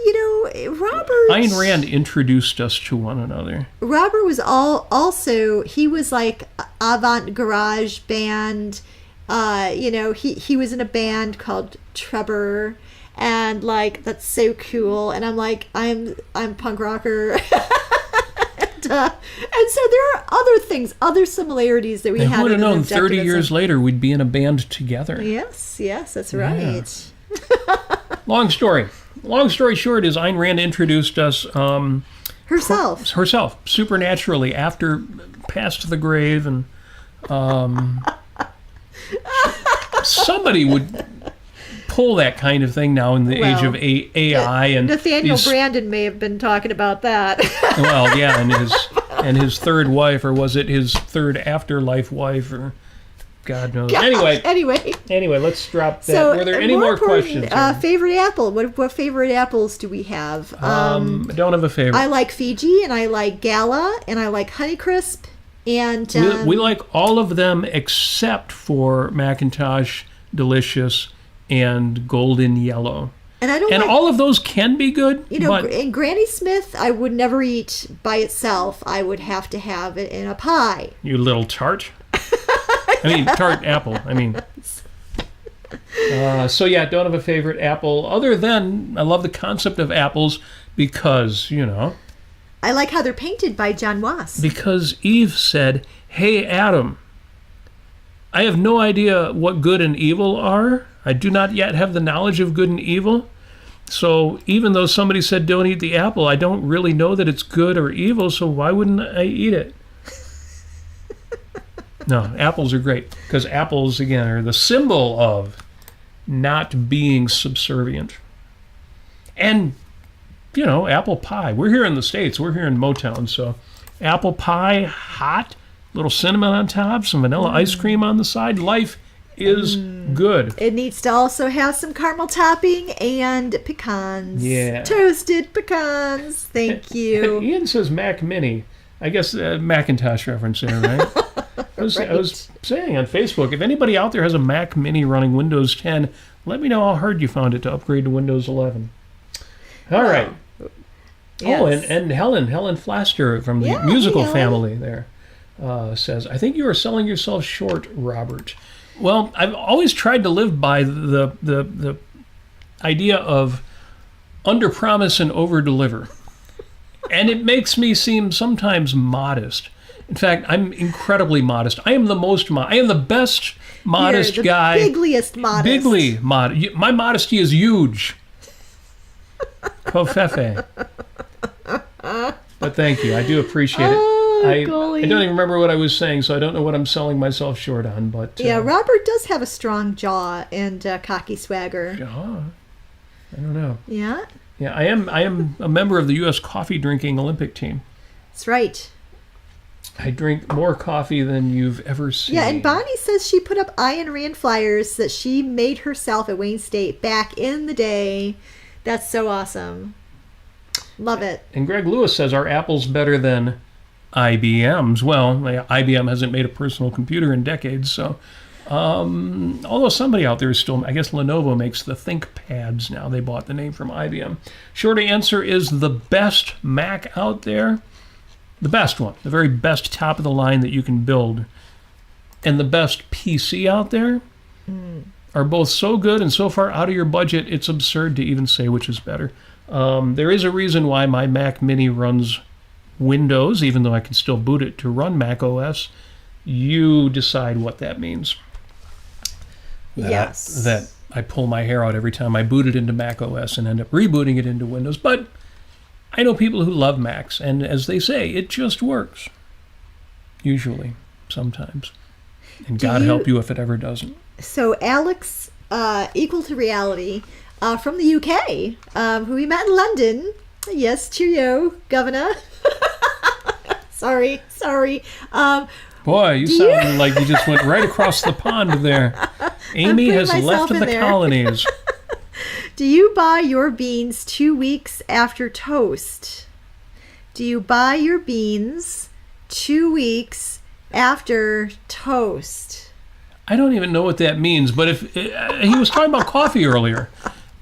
Robert. Ayn Rand introduced us to one another. Robert was also he was like avant-garage band. He was in a band called Trevor, and like that's so cool. And I'm like I'm punk rocker. and so there are other things, other similarities that we had. Who would have known 30 years later we'd be in a band together? Yes, that's right. Yeah. Long story short is Ayn Rand introduced us herself supernaturally after past the grave, and somebody would pull that kind of thing now in the age of AI, and Nathaniel Brandon may have been talking about that. Well, yeah, and his third wife, or was it his third afterlife wife, or God knows. Anyway, let's drop that. So, were there any more questions? Favorite apple? What favorite apples do we have? I don't have a favorite. I like Fiji, and I like Gala, and I like Honeycrisp, and we like all of them except for Macintosh, Delicious, and Golden Yellow. And I don't. And all of those can be good. And Granny Smith, I would never eat by itself. I would have to have it in a pie. You little tart. I mean, tart apple. I mean. So yeah, don't have a favorite apple other than I love the concept of apples because, I like how they're painted by John Wass. Because Eve said, "Hey, Adam, I have no idea what good and evil are. I do not yet have the knowledge of good and evil. So even though somebody said don't eat the apple, I don't really know that it's good or evil, so why wouldn't I eat it?" No, apples are great because apples, again, are the symbol of not being subservient. And, apple pie. We're here in the States. We're here in Motown. So apple pie, hot, little cinnamon on top, some vanilla ice cream on the side. Life is good. It needs to also have some caramel topping and pecans. Yeah. Toasted pecans. Thank you. Ian says Mac Mini. I guess Macintosh reference there, right? I was saying on Facebook, if anybody out there has a Mac Mini running Windows 10, let me know how hard you found it to upgrade to Windows 11. All right. Yes. Oh, and Helen Flaster from the musical family there says, "I think you are selling yourself short, Robert." Well, I've always tried to live by the idea of under-promise and over-deliver. And it makes me seem sometimes modest. In fact, I'm incredibly modest. I am the most I am the best modest guy. Bigliest modest. Bigly modest. My modesty is huge. Kofefe. But thank you. I do appreciate it. I don't even remember what I was saying, so I don't know what I'm selling myself short on. But yeah, Robert does have a strong jaw and cocky swagger. Jaw? I don't know. Yeah? Yeah, I am a member of the U.S. coffee drinking Olympic team. That's right. I drink more coffee than you've ever seen. Yeah, and Bonnie says she put up Ayn Rand flyers that she made herself at Wayne State back in the day. That's so awesome. Love it. And Greg Lewis says, "Are apples better than IBM's?" Well, IBM hasn't made a personal computer in decades, so... although somebody out there is still, I guess Lenovo makes the ThinkPads now. They bought the name from IBM. Short answer is the best Mac out there, the best one, the very best top of the line that you can build, and the best PC out there are both so good and so far out of your budget, it's absurd to even say which is better. There is a reason why my Mac Mini runs Windows, even though I can still boot it to run Mac OS. You decide what that means. That I pull my hair out every time I boot it into Mac OS and end up rebooting it into Windows. But I know people who love Macs, and as they say, it just works. Usually, sometimes. And God help you if it ever doesn't. So Alex, Equal to Reality, from the UK, who we met in London. Yes, cheerio, governor. Sorry. Boy, you sound like you just went right across the pond there. Amy has left the colonies. Do you buy your beans 2 weeks after toast? Do you buy your beans 2 weeks after toast? I don't even know what that means, but if he was talking about coffee earlier,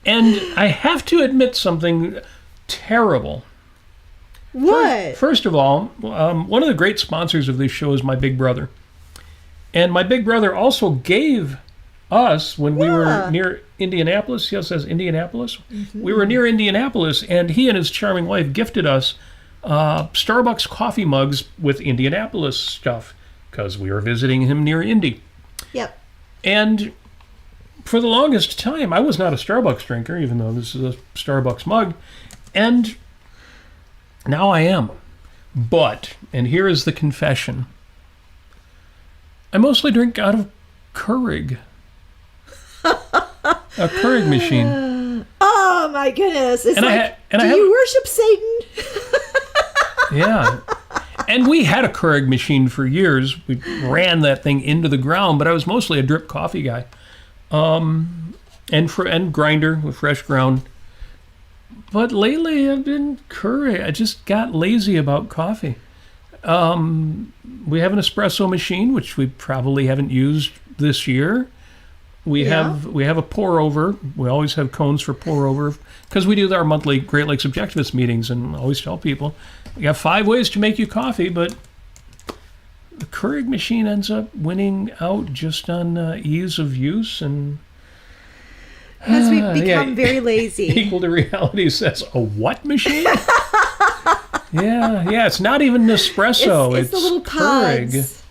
and I have to admit something terrible. What? First of all, one of the great sponsors of this show is my big brother. And my big brother also gave us, when we were near Indianapolis, he says Indianapolis? Mm-hmm. We were near Indianapolis, and he and his charming wife gifted us Starbucks coffee mugs with Indianapolis stuff, because we were visiting him near Indy. Yep. And for the longest time, I was not a Starbucks drinker, even though this is a Starbucks mug. And now I am. But, and here is the confession, I mostly drink out of Keurig. A Keurig machine. Oh my goodness. It's do you worship Satan? Yeah. And we had a Keurig machine for years. We ran that thing into the ground, but I was mostly a drip coffee guy. And grinder with fresh ground. But lately I've been Keurig. I just got lazy about coffee. We have an espresso machine, which we probably haven't used this year. We have a pour over. We always have cones for pour over because we do our monthly Great Lakes Objectivist meetings, and I always tell people we got 5 ways to make you coffee, but the Keurig machine ends up winning out just on ease of use and. Because we've become very lazy. Equal to Reality says, a what machine? yeah, it's not even Nespresso. It's the little Keurig. pods.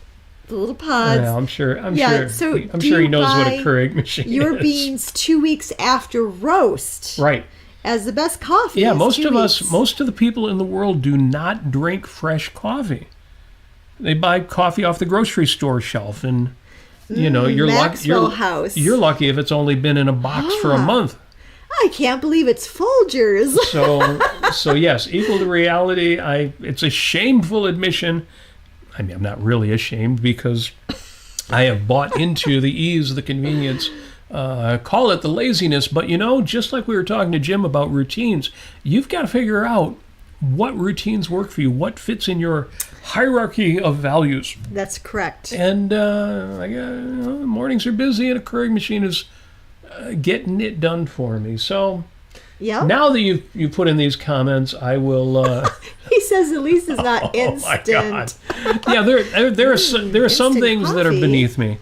The little pods. Yeah, I'm sure So he knows what a Keurig machine your is. beans 2 weeks after roast. Right. As the best coffee. Yeah, most of the people in the world do not drink fresh coffee. They buy coffee off the grocery store shelf, and you're lucky if it's only been in a box for a month. I can't believe it's Folgers. So yes, equal to Reality. It's a shameful admission. I mean, I'm not really ashamed because I have bought into the ease, the convenience. Call it the laziness, but just like we were talking to Jim about routines, you've got to figure out what routines work for you, what fits in your hierarchy of values. That's correct. And mornings are busy, and a Keurig machine is getting it done for me. So now that you put in these comments, I will. He says at least it's not instant. Oh my God! Yeah, there are some things coffee that are beneath me.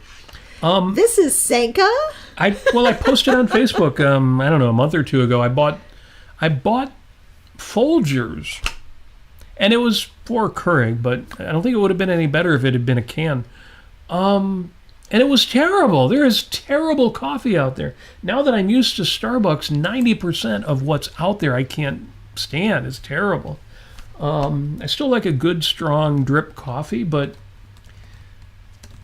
This is Sanka. I posted on Facebook. I don't know, a month or two ago. I bought Folgers, and it was for Keurig, but I don't think it would have been any better if it had been a can. And it was terrible. There is terrible coffee out there. Now that I'm used to Starbucks, 90% of what's out there I can't stand. It's terrible. I still like a good, strong drip coffee, but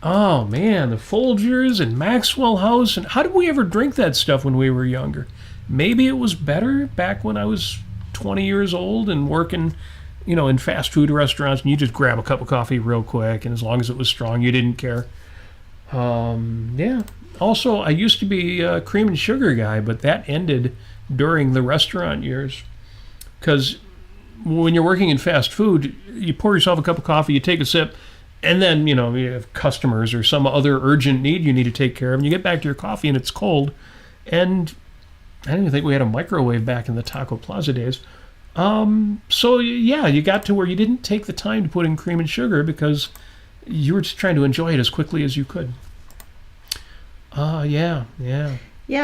oh man, the Folgers and Maxwell House, and how did we ever drink that stuff when we were younger? Maybe it was better back when I was 20 years old and working, in fast food restaurants, and you just grab a cup of coffee real quick, and as long as it was strong, you didn't care. Yeah. Also, I used to be a cream and sugar guy, but that ended during the restaurant years. Because when you're working in fast food, you pour yourself a cup of coffee, you take a sip, and then, you have customers or some other urgent need you need to take care of, and you get back to your coffee and it's cold. And I didn't even think we had a microwave back in the Taco Plaza days. So yeah, you got to where you didn't take the time to put in cream and sugar because you were just trying to enjoy it as quickly as you could. Yeah,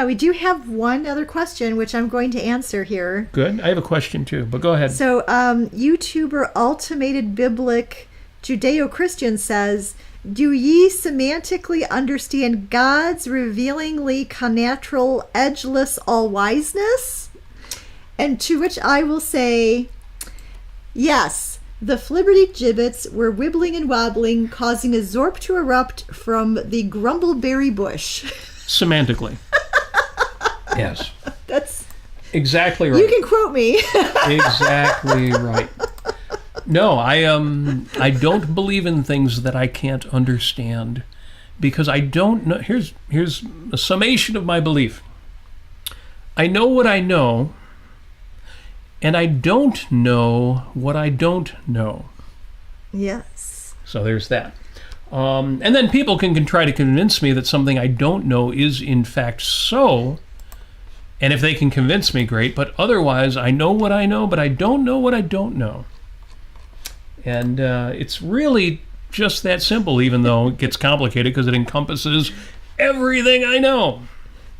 we do have one other question, which I'm going to answer here. Good. I have a question too, but go ahead. So, YouTuber Ultimated Biblic Judeo-Christian says, do ye semantically understand God's revealingly connatural, edgeless all-wiseness? And to which I will say, yes, the Flibberty gibbets were wibbling and wobbling, causing a zorp to erupt from the grumbleberry bush. Semantically. Yes. That's exactly right. You can quote me. Exactly right. No, I don't believe in things that I can't understand, because I don't know. Here's a summation of my belief. I know what I know, and I don't know what I don't know. Yes. So there's that. And then people can try to convince me that something I don't know is in fact so. And if they can convince me, great. But otherwise, I know what I know, but I don't know what I don't know. And it's really just that simple, even though it gets complicated because it encompasses everything I know.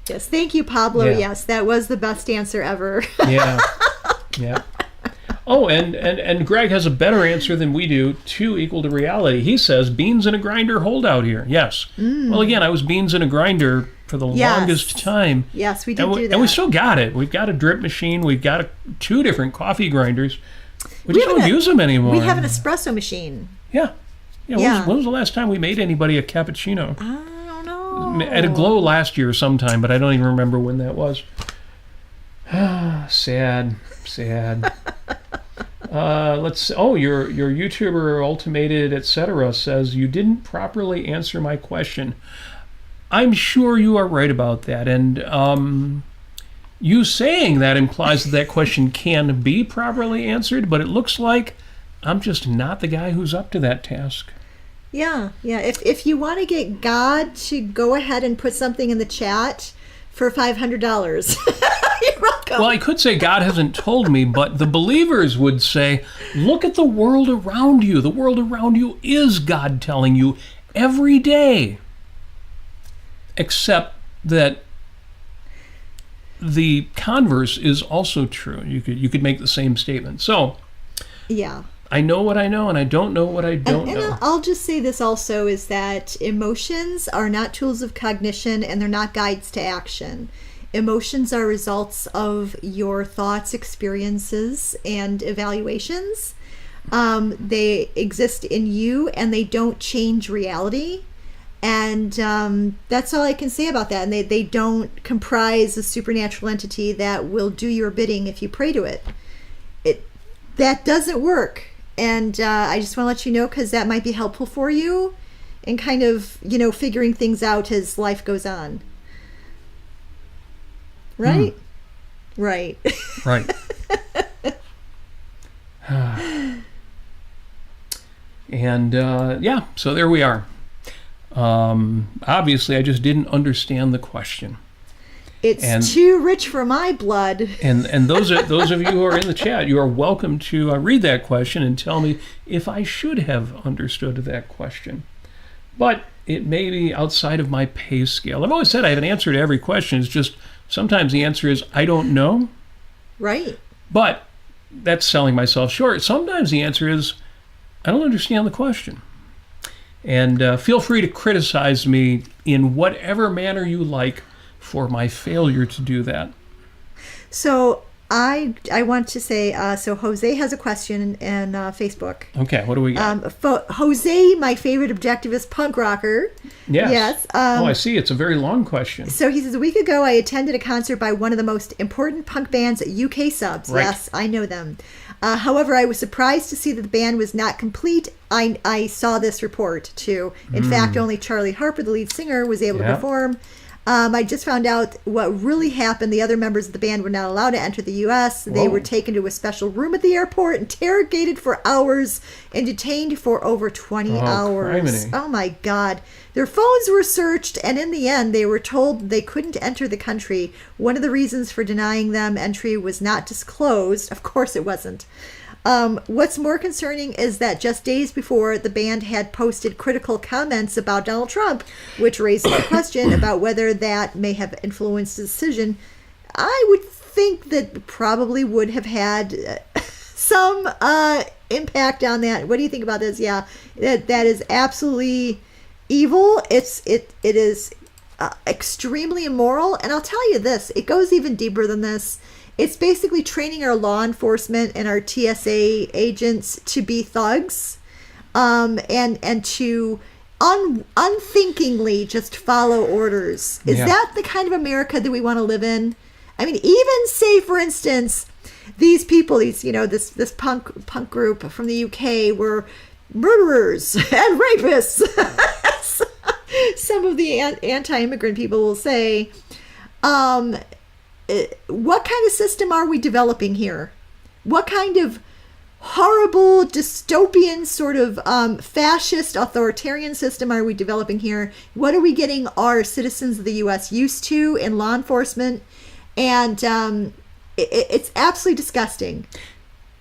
Yes, thank you, Pablo. Yeah. Yes, that was the best answer ever. Yeah. Yeah. Oh, and Greg has a better answer than we do. 2 equal to reality. He says, beans in a grinder holdout here. Yes. Well, again, I was beans in a grinder for the longest time. Yes, we did do that. And we still got it. We've got a drip machine. We've got 2 different coffee grinders. We just don't use them anymore. We have an espresso machine. Yeah. When was the last time we made anybody a cappuccino? I don't know. At a Glow last year sometime, but I don't even remember when that was. Sad. Your YouTuber Ultimated etc. says you didn't properly answer my question. I'm sure you are right about that, and you saying that implies that question can be properly answered, but it looks like I'm just not the guy who's up to that task. Yeah. If you want to get God to go ahead and put something in the chat for $500, you're welcome. Well, I could say God hasn't told me, but the believers would say, look at the world around you. The world around you is God telling you every day. Except that the converse is also true. You could make the same statement. So, yeah. I know what I know, and I don't know what I don't know. And I'll just say this also, is that emotions are not tools of cognition, and they're not guides to action. Emotions are results of your thoughts, experiences, and evaluations. They exist in you, and they don't change reality. And that's all I can say about that. And they don't comprise a supernatural entity that will do your bidding if you pray to it. That doesn't work. And I just want to let you know, because that might be helpful for you in kind of, figuring things out as life goes on. Right? Right. Right. And, so there we are. Obviously, I just didn't understand the question. It's too rich for my blood. And those of you who are in the chat, you are welcome to read that question and tell me if I should have understood that question. But it may be outside of my pay scale. I've always said I have an answer to every question. It's just sometimes the answer is I don't know. Right. But that's selling myself short. Sometimes the answer is I don't understand the question. And feel free to criticize me in whatever manner you like for my failure to do that. So I want to say, so Jose has a question in Facebook. Okay, what do we got? Jose, my favorite objectivist punk rocker. Yes. I see. It's a very long question. So he says, a week ago I attended a concert by one of the most important punk bands at UK subs. Right. Yes, I know them. However, I was surprised to see that the band was not complete. I saw this report too. In fact, only Charlie Harper, the lead singer, was able to perform. I just found out what really happened. The other members of the band were not allowed to enter the U.S. They were taken to a special room at the airport, interrogated for hours, and detained for over 20 hours. Criminy. Oh, my God. Their phones were searched, and in the end, they were told they couldn't enter the country. One of the reasons for denying them entry was not disclosed. Of course it wasn't. What's more concerning is that just days before, the band had posted critical comments about Donald Trump, which raises the question about whether that may have influenced the decision. I would think that probably would have had some impact on that. What do you think about this? Yeah, that is absolutely evil. It is extremely immoral. And I'll tell you this, it goes even deeper than this. It's basically training our law enforcement and our TSA agents to be thugs, and to unthinkingly just follow orders. Is that the kind of America that we want to live in? I mean, even say, for instance, these people, this punk group from the UK were murderers and rapists. Some of the anti-immigrant people will say, what kind of system are we developing here? What kind of horrible, dystopian, sort of fascist, authoritarian system are we developing here? What are we getting our citizens of the U.S. used to in law enforcement? And it's absolutely disgusting.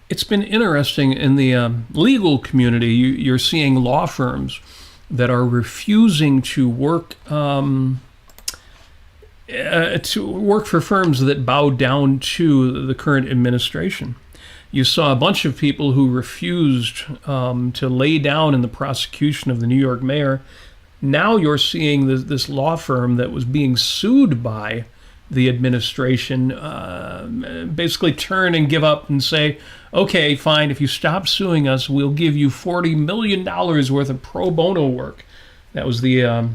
It's been interesting in the legal community. You're seeing law firms that are refusing to work for firms that bow down to the current administration. You saw a bunch of people who refused to lay down in the prosecution of the New York mayor. Now you're seeing this law firm that was being sued by the administration basically turn and give up and say, okay, fine, if you stop suing us, we'll give you $40 million worth of pro bono work. That was the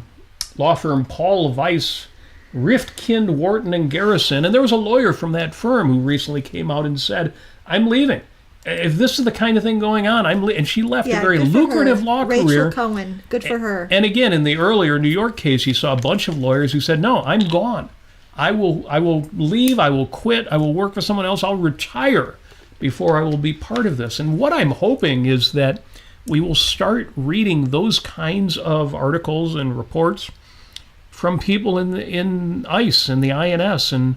law firm Paul Weiss, Riftkind, Wharton, and Garrison. And there was a lawyer from that firm who recently came out and said, I'm leaving. If this is the kind of thing going on, and she left a very lucrative law career. Rachel Cohen, good for her. And again, in the earlier New York case, you saw a bunch of lawyers who said, no, I'm gone. I will leave, I will quit, I will work for someone else, I'll retire before I will be part of this. And what I'm hoping is that we will start reading those kinds of articles and reports from people in ICE and the INS and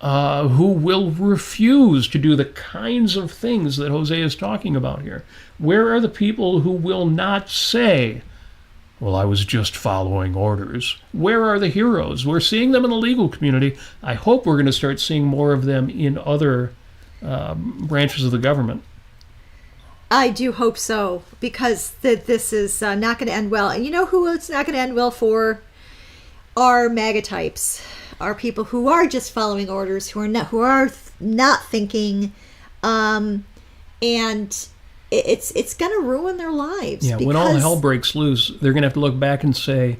who will refuse to do the kinds of things that Jose is talking about here. Where are the people who will not say, well, I was just following orders? Where are the heroes? We're seeing them in the legal community. I hope we're going to start seeing more of them in other branches of the government. I do hope so, because this is not going to end well. And you know who it's not going to end well for? Are MAGA types. Are people who are just following orders, who are not thinking, and it's going to ruin their lives. Yeah, when all hell breaks loose, they're going to have to look back and say,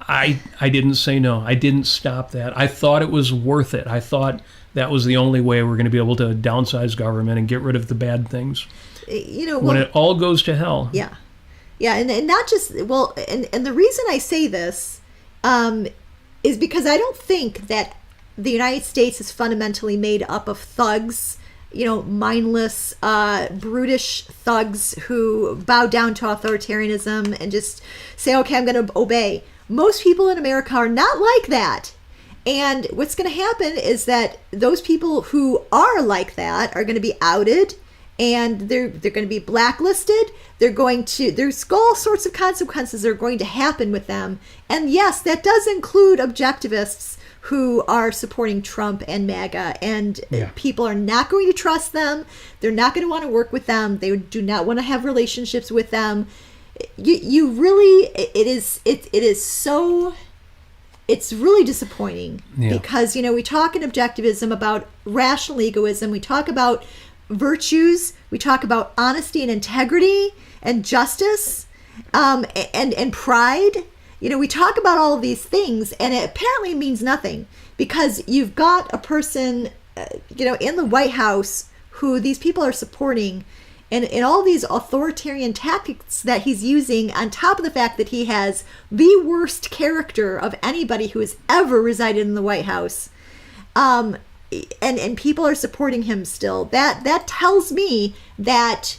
I didn't say no. I didn't stop that. I thought it was worth it. I thought that was the only way we're going to be able to downsize government and get rid of the bad things. When it all goes to hell. Yeah. Yeah, and not just, and the reason I say this is because I don't think that the United States is fundamentally made up of thugs, mindless, brutish thugs who bow down to authoritarianism and just say, okay, I'm going to obey. Most people in America are not like that. And what's going to happen is that those people who are like that are going to be outed, and they're going to be blacklisted. There's all sorts of consequences that are going to happen with them. And yes, that does include objectivists who are supporting Trump and MAGA, and people are not going to trust them. They're not going to want to work with them. They do not want to have relationships with them. It's really disappointing because, we talk in objectivism about rational egoism. We talk about virtues. We talk about honesty and integrity and justice and pride. We talk about all of these things, and it apparently means nothing because you've got a person, in the White House who these people are supporting, and all these authoritarian tactics that he's using, on top of the fact that he has the worst character of anybody who has ever resided in the White House. And people are supporting him still. That tells me that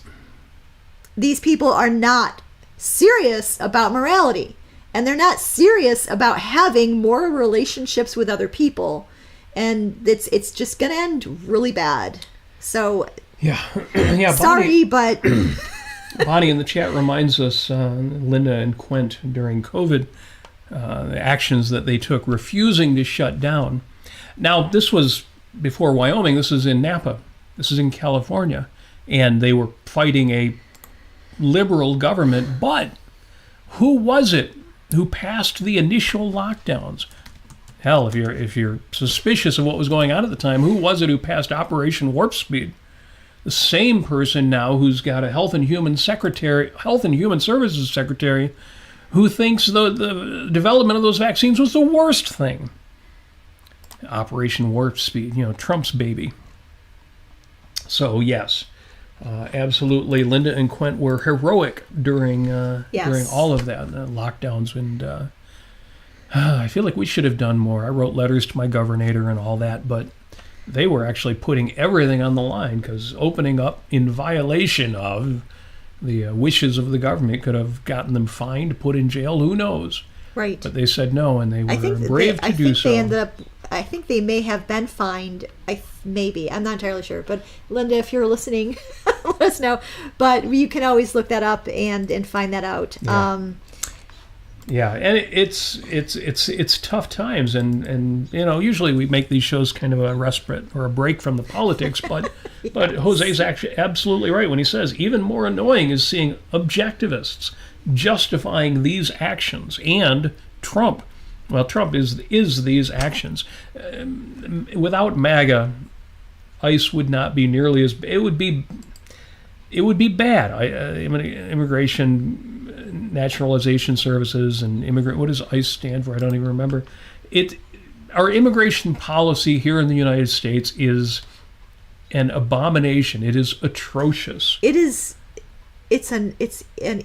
these people are not serious about morality, and they're not serious about having moral relationships with other people, and it's just going to end really bad. So sorry, but Bonnie in the chat reminds us, Linda and Quint, during COVID, the actions that they took, refusing to shut down. Now, this was before Wyoming. This is in Napa. This is in California. And they were fighting a liberal government. But who was it who passed the initial lockdowns? Hell, if you're suspicious of what was going on at the time, who was it who passed Operation Warp Speed? The same person now who's got a Health and Human Services Secretary who thinks the development of those vaccines was the worst thing. Operation Warp Speed, Trump's baby. So yes, absolutely. Linda and Quint were heroic during all of that lockdowns, and I feel like we should have done more. I wrote letters to my governor and all that, but they were actually putting everything on the line, because opening up in violation of the wishes of the government could have gotten them fined, put in jail, who knows. Right. But they said no, and they were brave to do so. I think they may have been fined. Maybe. I'm not entirely sure. But Linda, if you're listening, let us know. But you can always look that up and find that out. Yeah. Yeah, and it's tough times, and usually we make these shows kind of a respite or a break from the politics, but yes. But Jose's actually absolutely right when he says even more annoying is seeing objectivists justifying these actions, and Trump. Well, Trump is these actions. Without MAGA, ICE would not be nearly as. It would be bad. Immigration, Naturalization Services, and immigrant. What does ICE stand for? I don't even remember. Our immigration policy here in the United States is an abomination. It is atrocious. It is. It's an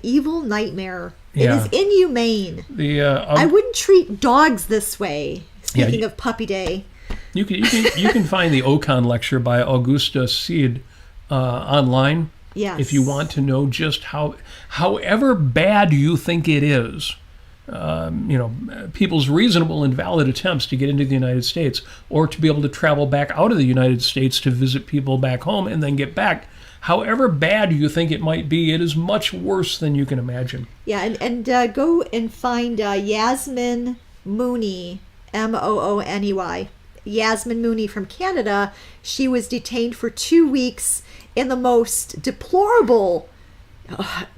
evil nightmare. Yeah. It is inhumane. I wouldn't treat dogs this way. Speaking of Puppy Day, you can find the Ocon lecture by Augusta Seed online. Yes. If you want to know just however bad you think it is, people's reasonable and valid attempts to get into the United States, or to be able to travel back out of the United States to visit people back home and then get back. However bad you think it might be, it is much worse than you can imagine. Yeah, and go and find Yasmin Mooney, Mooney. Yasmin Mooney from Canada. She was detained for 2 weeks in the most deplorable,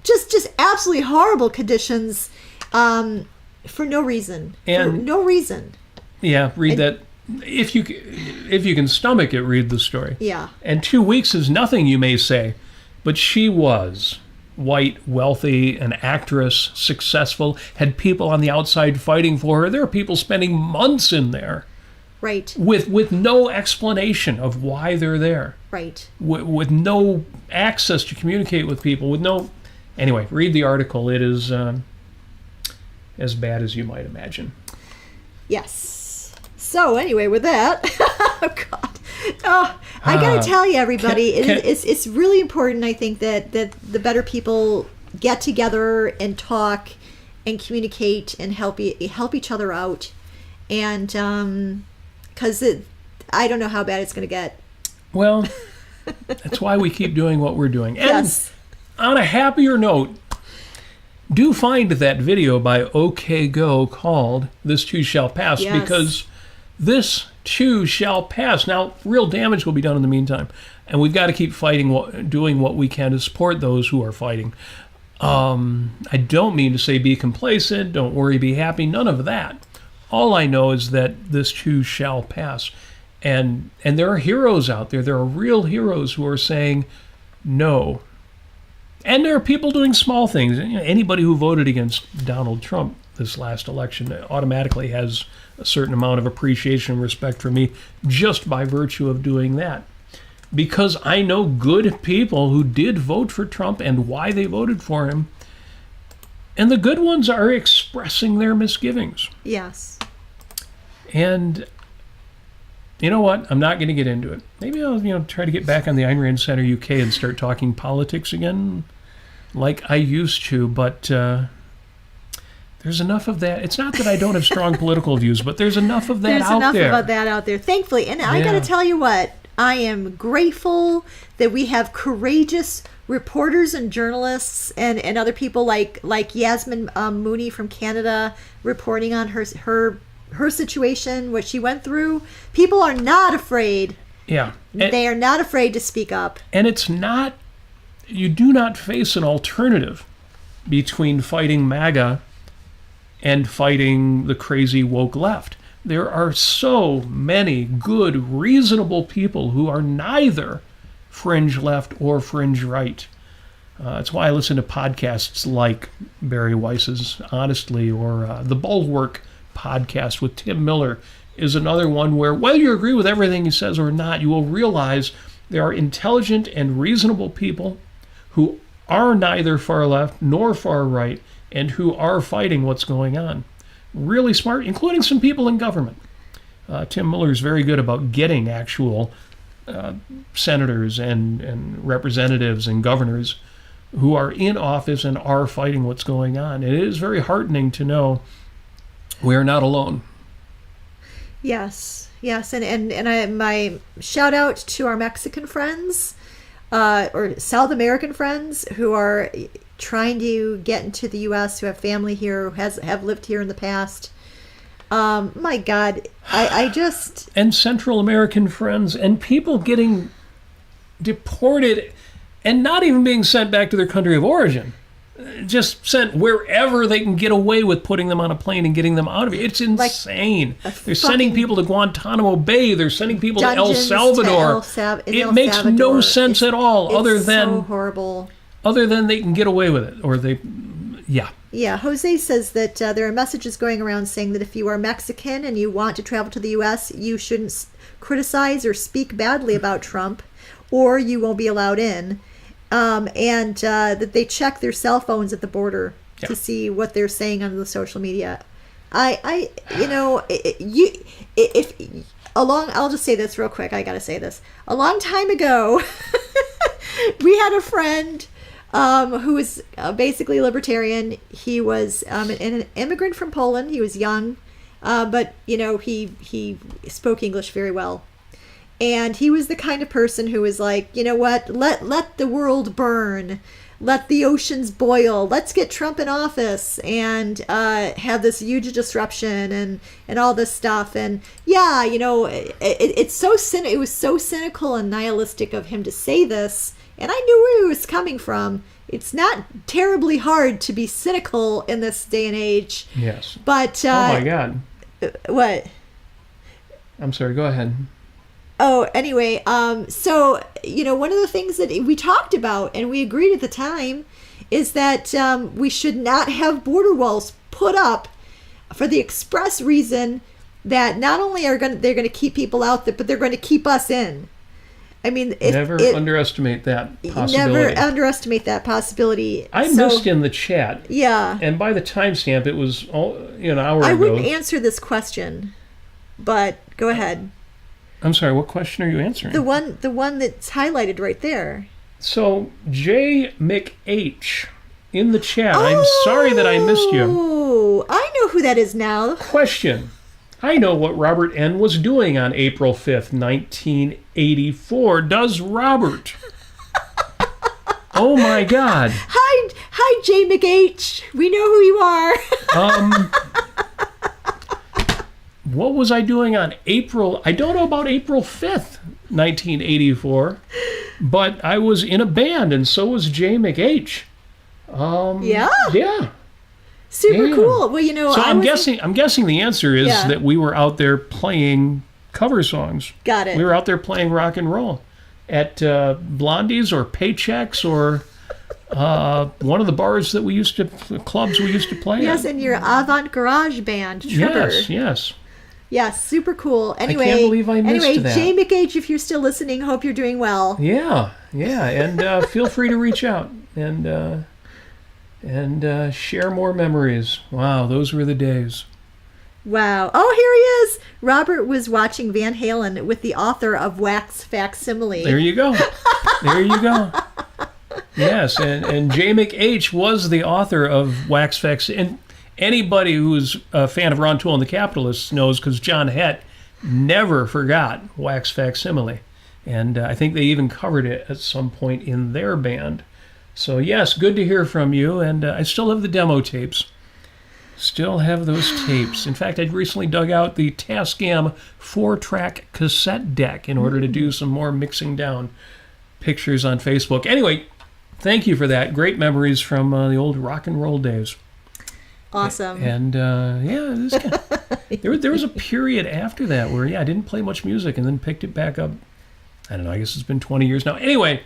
just absolutely horrible conditions, for no reason. For no reason. Yeah, read that. If you can stomach it, read the story. Yeah. And 2 weeks is nothing, you may say, but she was white, wealthy, an actress, successful, had people on the outside fighting for her. There are people spending months in there. Right. With no explanation of why they're there. Right. With no access to communicate with people. Anyway, read the article. It is as bad as you might imagine. Yes. So anyway, with that, oh God, I gotta tell you, everybody, it's really important. I think that the better people get together and talk and communicate and help each other out, and because I don't know how bad it's going to get. Well, that's why we keep doing what we're doing. And yes. On a happier note, do find that video by OK Go called "This Too Shall Pass," yes. Because this too shall pass. Now, real damage will be done in the meantime, and we've got to keep fighting, doing what we can to support those who are fighting. I don't mean to say be complacent, don't worry, be happy, none of that. All I know is that this too shall pass. And there are heroes out there. There are real heroes who are saying no. And there are people doing small things. Anybody who voted against Donald Trump this last election automatically has a certain amount of appreciation and respect for me just by virtue of doing that. Because I know good people who did vote for Trump and why they voted for him. And the good ones are expressing their misgivings. Yes. And you know what? I'm not going to get into it. Maybe I'll try to get back on the Ayn Rand Center UK and start talking politics again like I used to. But there's enough of that. It's not that I don't have strong political views, but there's enough of that out there. There's enough of that out there, thankfully. And I got to tell you what, I am grateful that we have courageous reporters and journalists and other people like Yasmin Mooney from Canada reporting on her situation, what she went through. People are not afraid. Yeah. They are not afraid to speak up. And you do not face an alternative between fighting MAGA and fighting the crazy woke left. There are so many good, reasonable people who are neither fringe left or fringe right. That's why I listen to podcasts like Barry Weiss's Honestly, or the Bulwark podcast with Tim Miller is another one where whether you agree with everything he says or not, you will realize There are intelligent and reasonable people who are neither far left nor far right and who are fighting what's going on. Really smart, including some people in government. Tim Miller's very good about getting actual senators and representatives and governors who are in office and are fighting what's going on. And it is very heartening to know we are not alone. Yes, and my shout out to our Mexican friends, or South American friends who are trying to get into the U.S., who have family here, who have lived here in the past. My God, I just... And Central American friends and people getting deported and not even being sent back to their country of origin. Just sent wherever they can get away with putting them on a plane and getting them out of it. It's insane. They're sending people to Guantanamo Bay. They're sending people to El Salvador. It makes no sense at all, other than so horrible. Other than they can get away with it, or they, yeah. Yeah, Jose says that there are messages going around saying that if you are Mexican and you want to travel to the U.S., you shouldn't criticize or speak badly about Trump, or you won't be allowed in. And that they check their cell phones at the border to see what they're saying on the social media. I'll just say this real quick. I got to say this. A long time ago, we had a friend who was basically a libertarian. He was an immigrant from Poland. He was young, but he spoke English very well. And he was the kind of person who was like, you know what, let the world burn, let the oceans boil, let's get Trump in office and have this huge disruption and all this stuff. And yeah, it was so cynical and nihilistic of him to say this. And I knew where he was coming from. It's not terribly hard to be cynical in this day and age. Yes. But oh my God. What? I'm sorry. Go ahead. Oh, anyway, so, one of the things that we talked about and we agreed at the time is that we should not have border walls put up for the express reason that not only they're going to keep people out there, but they're going to keep us in. I mean, never underestimate that possibility. Never underestimate that possibility. I missed in the chat. Yeah. And by the timestamp, it was an hour ago. I wouldn't answer this question, but go ahead. I'm sorry, what question are you answering? The one that's highlighted right there. So, J. McH in the chat. I'm sorry that I missed you. Oh, I know who that is now. Question. I know what Robert N. was doing on April 5th, 1984. Does Robert? Oh my God. Hi, J. McH. We know who you are. What was I doing on April? I don't know about April 5th, 1984, but I was in a band, and so was J. McH. Yeah. Yeah. Super cool. Well, so I'm guessing the answer is that we were out there playing cover songs. Got it. We were out there playing rock and roll at Blondie's or Paychecks or one of the clubs we used to play. Yes, at. And your Avant Garage band, Trevor. Yes. Yes, super cool. Anyway, I can't believe I missed that. Jay McH, if you're still listening, hope you're doing well. Yeah, and feel free to reach out and share more memories. Wow, those were the days. Wow. Oh, here he is. Robert was watching Van Halen with the author of Wax Facsimile. There you go. Yes, and J. McH was the author of Wax Facsimile. And anybody who's a fan of Ron Toole and the Capitalists knows, because John Hett never forgot Wax Facsimile. And I think they even covered it at some point in their band. So yes, good to hear from you. And I still have the demo tapes. Still have those tapes. In fact, I recently dug out the Tascam 4-track cassette deck in order to do some more mixing down pictures on Facebook. Anyway, thank you for that. Great memories from the old rock and roll days. Awesome. And there was a period after that where I didn't play much music and then picked it back up. I don't know, I guess it's been 20 years now. Anyway,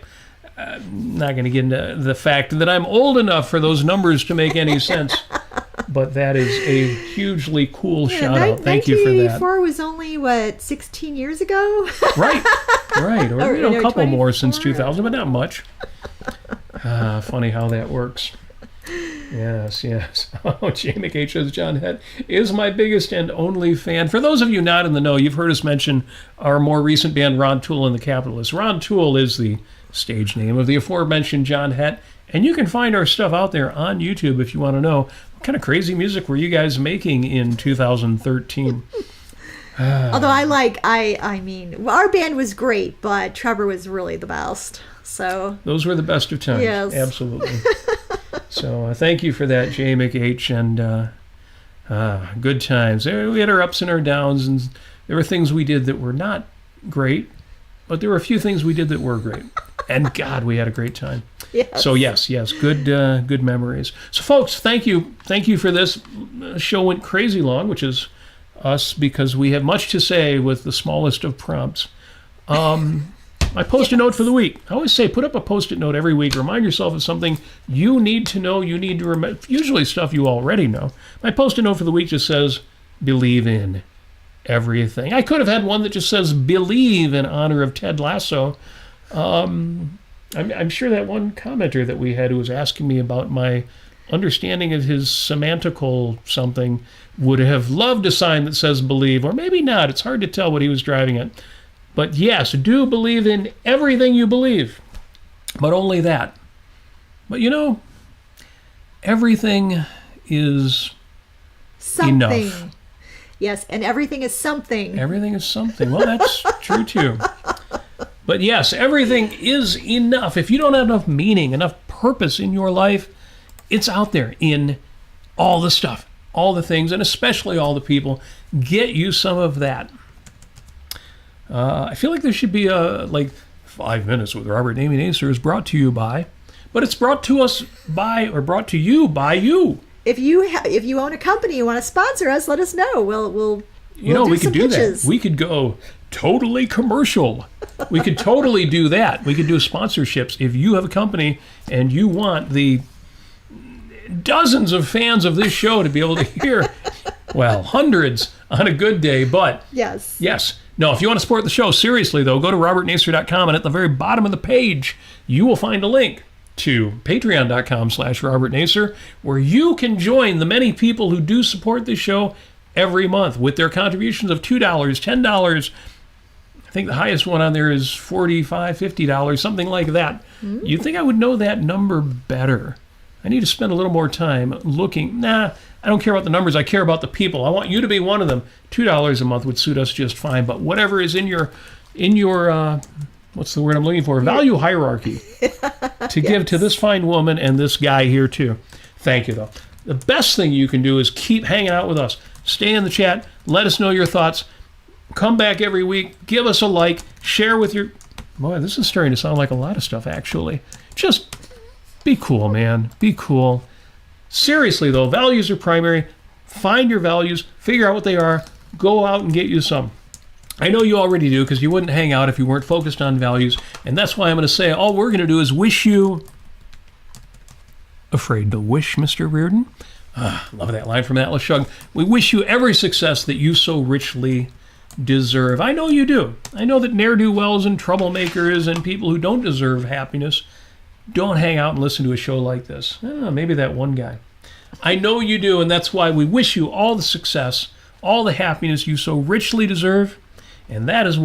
I'm not going to get into the fact that I'm old enough for those numbers to make any sense. but that is a hugely cool shout out. Thank you for that. 1984 was only, what, 16 years ago? Right. Or, a couple 24. more since 2000, but not much. Funny how that works. Yes. Oh, Jamie H says, John Head is my biggest and only fan. For those of you not in the know, you've heard us mention our more recent band, Ron Tool and the Capitalists. Ron Tool is the stage name of the aforementioned John Hett, and you can find our stuff out there on YouTube if you want to know what kind of crazy music were you guys making in 2013. Although I mean, our band was great, but Trevor was really the best. So those were the best of times. Yes. Absolutely. So thank you for that, J. McH, and good times. We had our ups and our downs, and there were things we did that were not great, but there were a few things we did that were great. And God, we had a great time. Yes. So yes, good memories. So folks, thank you for this. Show went crazy long, which is us because we have much to say with the smallest of prompts. My post-it note for the week. I always say put up a post-it note every week. Remind yourself of something you need to know, you need to remember. Usually stuff you already know. My post-it note for the week just says, believe in everything. I could have had one that just says, believe in honor of Ted Lasso. I'm sure that one commenter that we had who was asking me about my understanding of his semantical something would have loved a sign that says believe, or maybe not. It's hard to tell what he was driving at. But yes, do believe in everything you believe, but only that. But everything is something. Enough. Yes, and everything is something. Everything is something. Well, that's true too. But yes, everything is enough. If you don't have enough meaning, enough purpose in your life, it's out there in all the stuff, all the things, and especially all the people. Get you some of that. I feel like there should be a 5 minutes with Robert and Amy Nasir is brought to you by, but it's brought to us by, or brought to you by you. If you own a company and want to sponsor us, let us know. We'll we could do that. We could go totally commercial. We could totally do that. We could do sponsorships. If you have a company and you want the dozens of fans of this show to be able to hear, well, hundreds on a good day, but yes. No, if you want to support the show, seriously though, go to robertnasir.com, and at the very bottom of the page, you will find a link to patreon.com/robertnasir, where you can join the many people who do support this show every month with their contributions of $2, $10. I think the highest one on there is $45, $50, something like that. Mm-hmm. You'd think I would know that number better. I need to spend a little more time looking. I don't care about the numbers. I care about the people. I want you to be one of them. $2 a month would suit us just fine. But whatever is in your what's the word I'm looking for? Value hierarchy to give to this fine woman and this guy here too. Thank you, though. The best thing you can do is keep hanging out with us. Stay in the chat. Let us know your thoughts. Come back every week. Give us a like. Share with your... Boy, this is starting to sound like a lot of stuff, actually. Just be cool, man. Be cool. Seriously, though, values are primary. Find your values. Figure out what they are. Go out and get you some. I know you already do, because you wouldn't hang out if you weren't focused on values. And that's why I'm going to say all we're going to do is wish you... Afraid to wish, Mr. Reardon? Love that line from Atlas Shrugged. We wish you every success that you so richly deserve. I know you do. I know that ne'er-do-wells and troublemakers and people who don't deserve happiness don't hang out and listen to a show like this. Maybe that one guy. I know you do, and that's why we wish you all the success, all the happiness you so richly deserve, and that is why